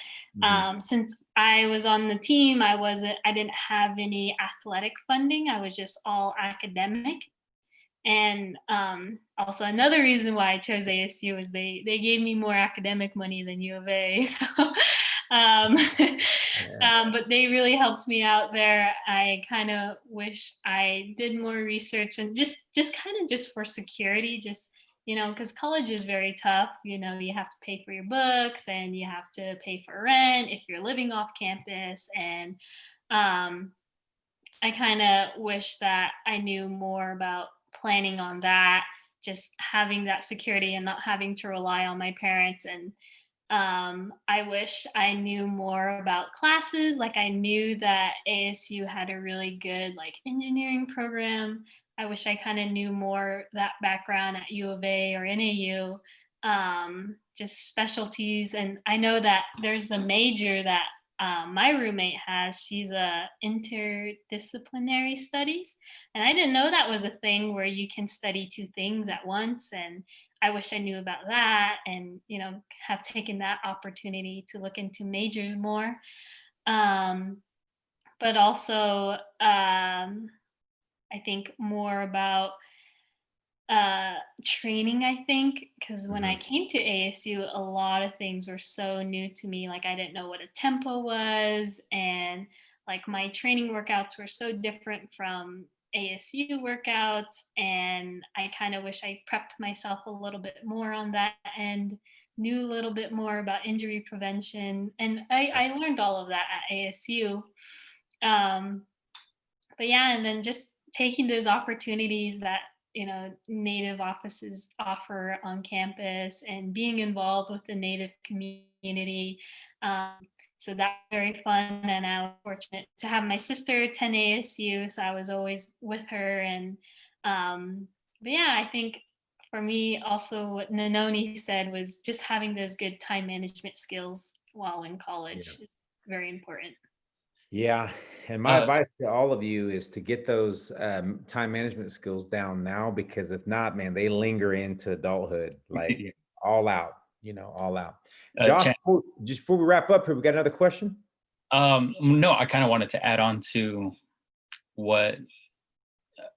since I was on the team, I didn't have any athletic funding. I was just all academic. And also another reason why I chose ASU is they gave me more academic money than U of A. So, but they really helped me out there. I kind of wish I did more research and just kind of just for security, just, you know, because college is very tough. You know, you have to pay for your books and you have to pay for rent if you're living off campus. And I kind of wish that I knew more about planning on that, just having that security and not having to rely on my parents. And I wish I knew more about classes. Like I knew that ASU had a really good like engineering program. I wish I kind of knew more that background at U of A or NAU, just specialties. And I know that there's a major that my roommate has. She's a interdisciplinary studies, and I didn't know that was a thing where you can study 2 things at once. And I wish I knew about that, and you know, have taken that opportunity to look into majors more. But also, I think more about training, I think, because when I came to ASU, a lot of things were so new to me. Like I didn't know what a tempo was, and like my training workouts were so different from ASU workouts. And I kind of wish I prepped myself a little bit more on that end, knew a little bit more about injury prevention. And I learned all of that at ASU. But yeah, and then just taking those opportunities that, you know, Native offices offer on campus and being involved with the Native community. So that's very fun. And I was fortunate to have my sister attend ASU, so I was always with her. And but yeah, I think for me also what Noni said was just having those good time management skills while in college is very important. Yeah, and my advice to all of you is to get those time management skills down now, because if not, man, they linger into adulthood, like all out, you know, all out. Josh, just before we wrap up here, we got another question? No, I kind of wanted to add on to what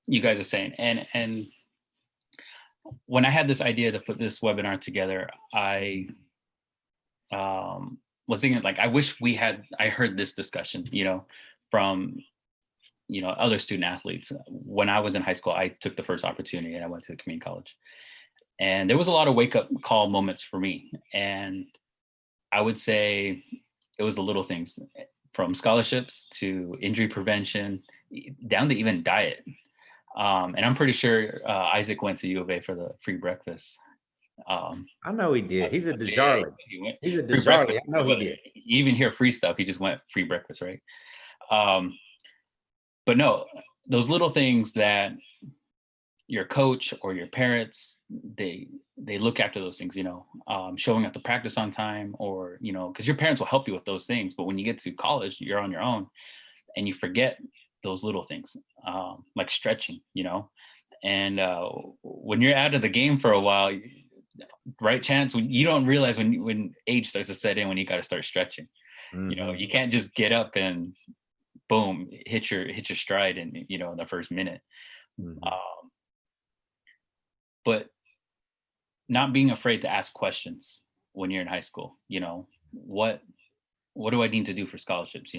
you guys are saying. And when I had this idea to put this webinar together, I was thinking like, I wish I heard this discussion, you know, from, you know, other student athletes. When I was in high school, I took the first opportunity and I went to the community college. And there was a lot of wake up call moments for me. And I would say it was the little things, from scholarships to injury prevention, down to even diet. And I'm pretty sure Isaac went to U of A for the free breakfast. I know he did. He's a Desjarlais. He's a Desjarlais. I know he did. you even hear free stuff. He just went free breakfast, right? But no, those little things that your coach or your parents, they look after those things, showing up to practice on time, or, because your parents will help you with those things. But when you get to college, you're on your own and you forget those little things, like stretching, and when you're out of the game for a while, right, Chance, when you don't realize when age starts to set in, when you got to start stretching. You can't just get up and boom, hit your stride in in the first minute. But not being afraid to ask questions when you're in high school. What do I need to do for scholarships?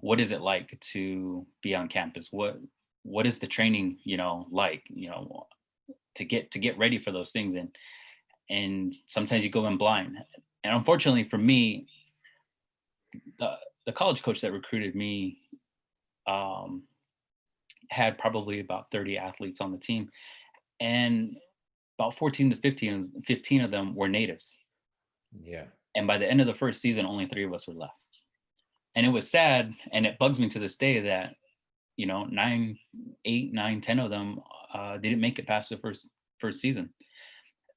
What is it like to be on campus? What is the training like, to get ready for those things? And sometimes you go in blind. And unfortunately for me, the college coach that recruited me had probably about 30 athletes on the team, and about 14 to 15 of them were natives. Yeah. And by the end of the first season, only 3 of us were left. And it was sad, and it bugs me to this day that 8, 9, 10 of them didn't make it past the first season.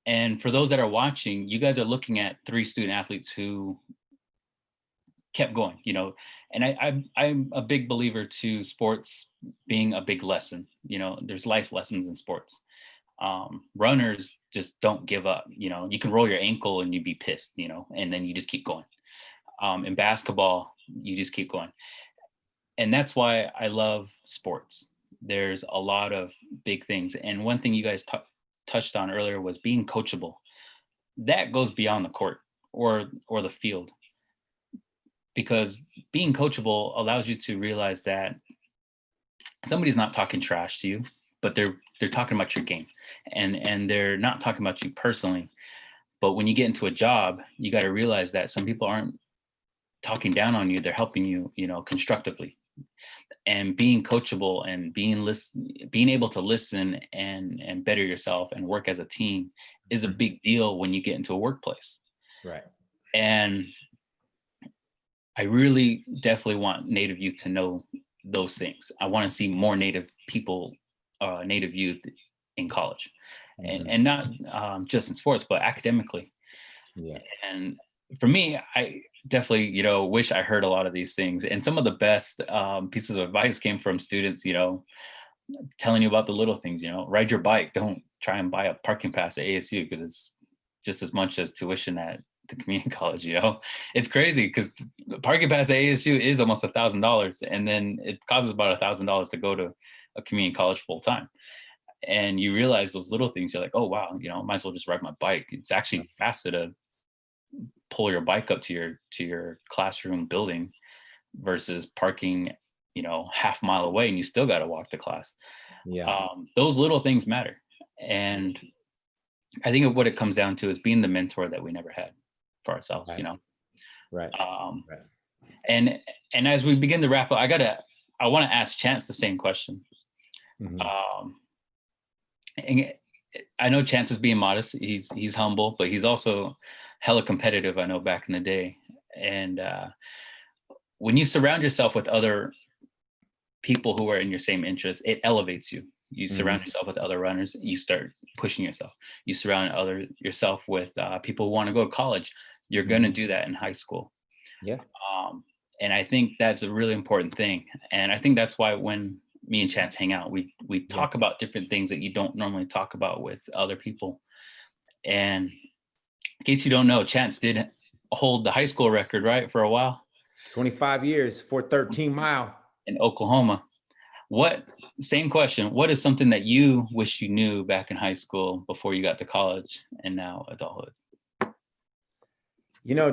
And for those that are watching, you guys are looking at 3 student athletes who kept going, and I'm a big believer to sports being a big lesson. There's life lessons in sports. Runners just don't give up. You can roll your ankle and you'd be pissed, and then you just keep going. In basketball, you just keep going. And that's why I love sports. There's a lot of big things. And one thing you guys touched on earlier was being coachable. That goes beyond the court or the field, because being coachable allows you to realize that somebody's not talking trash to you, but they're talking about your game, and they're not talking about you personally. But when you get into a job, you got to realize that some people aren't talking down on you, they're helping you, constructively. And being coachable and being able to listen and better yourself and work as a team is a big deal when you get into a workplace. Right. And I really definitely want Native youth to know those things. I want to see more Native people, Native youth in college, and not just in sports, but academically. Yeah. And for me, I definitely, wish I heard a lot of these things. And some of the best pieces of advice came from students, telling you about the little things, ride your bike. Don't try and buy a parking pass at ASU, because it's just as much as tuition at the community college. It's crazy, because the parking pass at ASU is almost $1,000, and then it costs about $1,000 to go to a community college full time. And you realize those little things. You're like, oh wow, might as well just ride my bike. It's actually faster to pull your bike up to your classroom building versus parking half mile away, and you still got to walk to class. Yeah. Those little things matter. And I think what it comes down to is being the mentor that we never had for ourselves. Right. Right. And as we begin to wrap up, I want to ask Chance the same question. And I know Chance is being modest. He's humble, but he's also hella competitive, I know, back in the day. And when you surround yourself with other people who are in your same interests, it elevates you. You surround yourself with other runners, you start pushing yourself. You surround yourself with people who want to go to college. You're going to do that in high school. Yeah. And I think that's a really important thing. And I think that's why when me and Chance hang out, we talk about different things that you don't normally talk about with other people. And in case you don't know, Chance did hold the high school record, right, for a while? 25 years for 13 mile. In Oklahoma. Same question, what is something that you wish you knew back in high school before you got to college and now adulthood?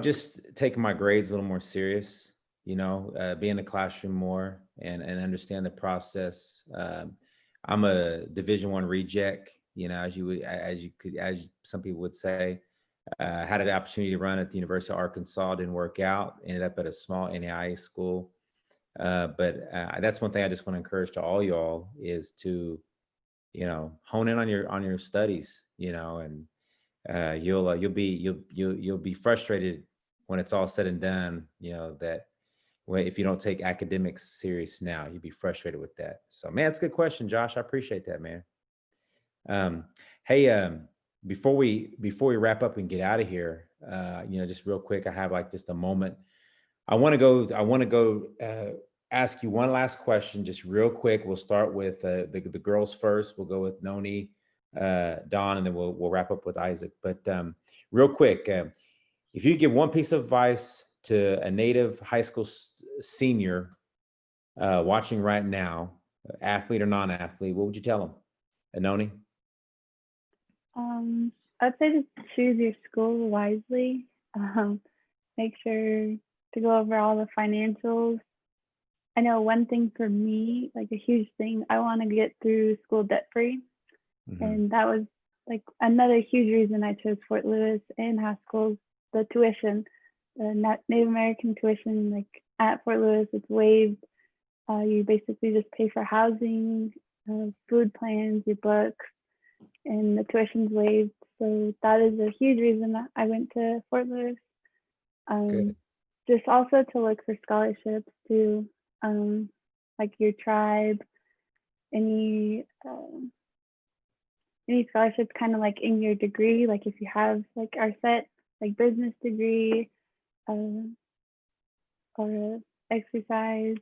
Just taking my grades a little more serious, be in the classroom more and understand the process. I'm a Division I reject, as some people would say. Had an opportunity to run at the University of Arkansas, didn't work out, ended up at a small NAIA school. But that's one thing I just want to encourage to all y'all is to, hone in on your studies, and you'll be frustrated when it's all said and done, that if you don't take academics serious now, you'd be frustrated with that. So, man, it's a good question, Josh. I appreciate that, man. Hey, before we wrap up and get out of here, just real quick, I have like just a moment. I want to go ask you one last question, just real quick. We'll start with the girls first. We'll go with Noni, Daan, and then we'll wrap up with Isaac. But real quick, if you give one piece of advice to a native high school senior watching right now, athlete or non-athlete, what would you tell them? Noni? I'd say just choose your school wisely. Make sure to go over all the financials. I know one thing for me, like a huge thing, I want to get through school debt free. And that was like another huge reason I chose Fort Lewis and Haskell's, the tuition, the Native American tuition, like at Fort Lewis, it's waived. You basically just pay for housing, food plans, your books, and the tuition's waived. So that is a huge reason that I went to Fort Lewis. Just also to look for scholarships too, like your tribe, any scholarships kind of like in your degree, like if you have like our set like business degree or exercise.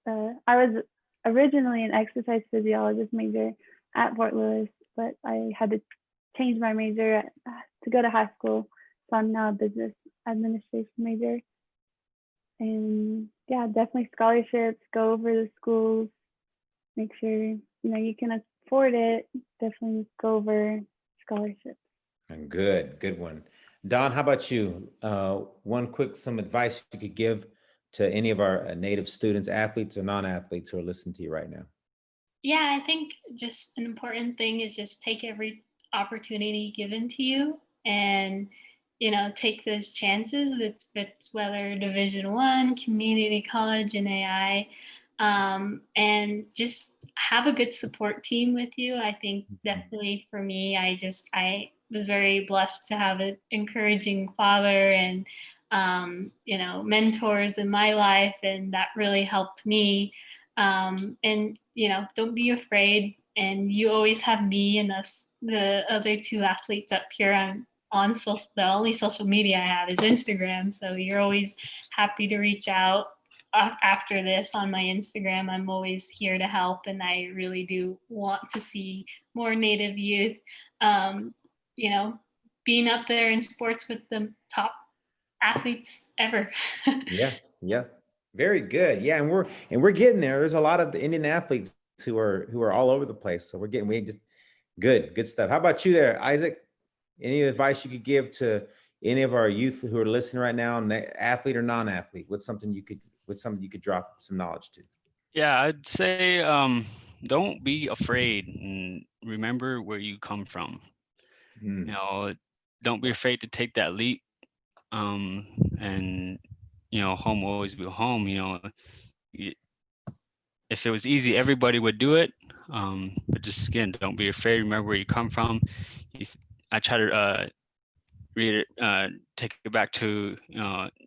I was originally an exercise physiologist major at Fort Lewis, but I had to change my major to go to high school, so I'm now a business administration major. And yeah, definitely scholarships, go over the schools, make sure you can afford it. Definitely go over scholarships. And good one. Daan, how about you? Some advice you could give to any of our native students, athletes or non-athletes who are listening to you right now. Yeah, I think just an important thing is just take every opportunity given to you and take those chances. It's whether Division I, community college, and AI, and just have a good support team with you. I think definitely for me, I was very blessed to have an encouraging father and mentors in my life, and that really helped me. And don't be afraid. And you always have me and us, the other two athletes up here on social. The only social media I have is Instagram, so you're always happy to reach out after this on my Instagram. I'm always here to help, and I really do want to see more Native youth, being up there in sports with the top athletes ever. Yes, yeah, very good. Yeah, and we're getting there. There's a lot of the Indian athletes who are all over the place. So we just good stuff. How about you there, Isaac? Any advice you could give to any of our youth who are listening right now, athlete or non-athlete? What's something you could drop some knowledge to? Yeah, I'd say don't be afraid and remember where you come from. Don't be afraid to take that leap. And home will always be home. If it was easy, everybody would do it. But just again, don't be afraid. Remember where you come from. I try to read it, take it back to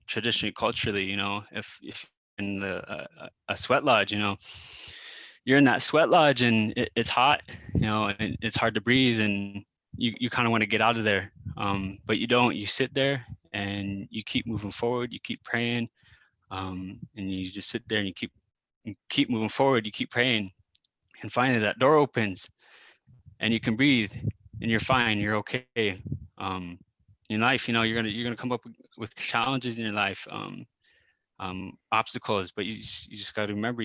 traditionally, culturally. If in a sweat lodge, you're in that sweat lodge and it's hot, and it's hard to breathe, and you kind of want to get out of there, but you don't. You sit there and you keep moving forward. You keep praying, and you just sit there and you keep moving forward. You keep praying, and finally that door opens, and you can breathe, and you're fine. You're okay. In life, you're gonna come up with challenges in your life, obstacles, but you just got to remember,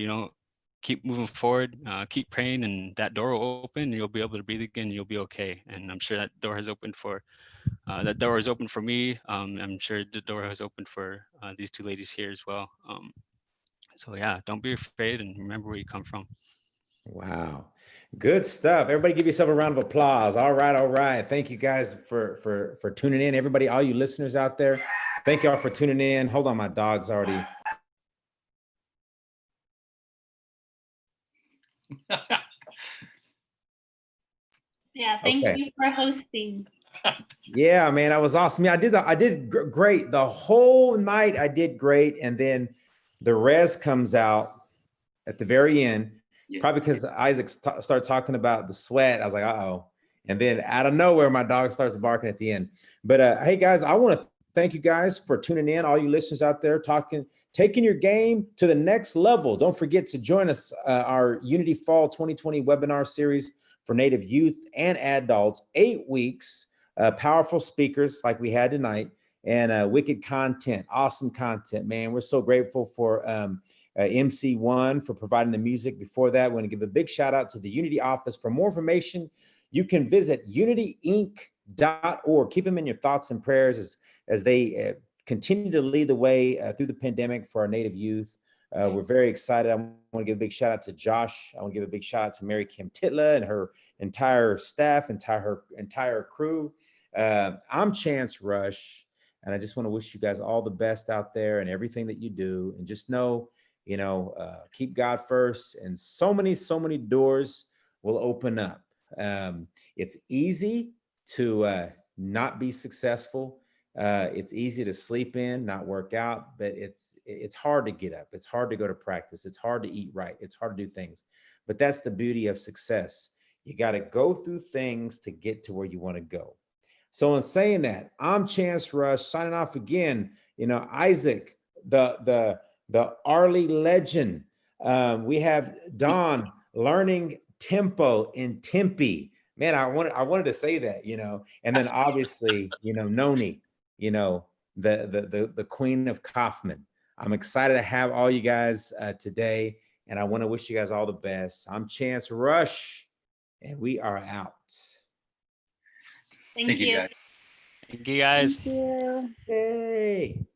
keep moving forward, keep praying, and that door will open, and you'll be able to breathe again. You'll be okay. And I'm sure that door has opened for me. I'm sure the door has opened for these two ladies here as well. So yeah, don't be afraid and remember where you come from. Wow. Good stuff. Everybody give yourself a round of applause. All right. Thank you guys for tuning in. Everybody, all you listeners out there, thank y'all for tuning in. Hold on, my dog's already. Yeah, thank you for hosting. Yeah, man, that was awesome. Yeah, I did great the whole night. I did great, and then the res comes out at the very end. Yeah. Probably because Isaac started talking about the sweat. I was like, uh-oh. And then out of nowhere, my dog starts barking at the end. But hey, guys, I want to thank you guys for tuning in. All you listeners out there taking your game to the next level. Don't forget to join us, our Unity Fall 2020 webinar series for Native youth and adults. 8 weeks, powerful speakers like we had tonight, and wicked content, awesome content, man. We're so grateful for MC1 for providing the music. Before that, we want to give a big shout out to the Unity office. For more information, you can visit unityinc.org. Keep them in your thoughts and prayers as they continue to lead the way through the pandemic for our Native youth. We're very excited. I want to give a big shout out to Josh. I want to give a big shout out to Mary Kim Titla and her entire staff, entire crew. I'm Chance Rush, and I just want to wish you guys all the best out there and everything that you do. And just know, keep God first, and so many doors will open up. It's easy to not be successful. It's easy to sleep in, not work out, but it's hard to get up. It's hard to go to practice. It's hard to eat right. It's hard to do things. But that's the beauty of success. You got to go through things to get to where you want to go. So in saying that, I'm Chance Rush signing off again. Isaac, the Arley legend. We have Daan learning tempo in Tempe. Man, I wanted to say that, and then obviously, Noni, the queen of Kaufman. I'm excited to have all you guys today, and I want to wish you guys all the best. I'm Chance Rush, and we are out. Thank you. Guys. Thank you, guys. Thank you. Hey.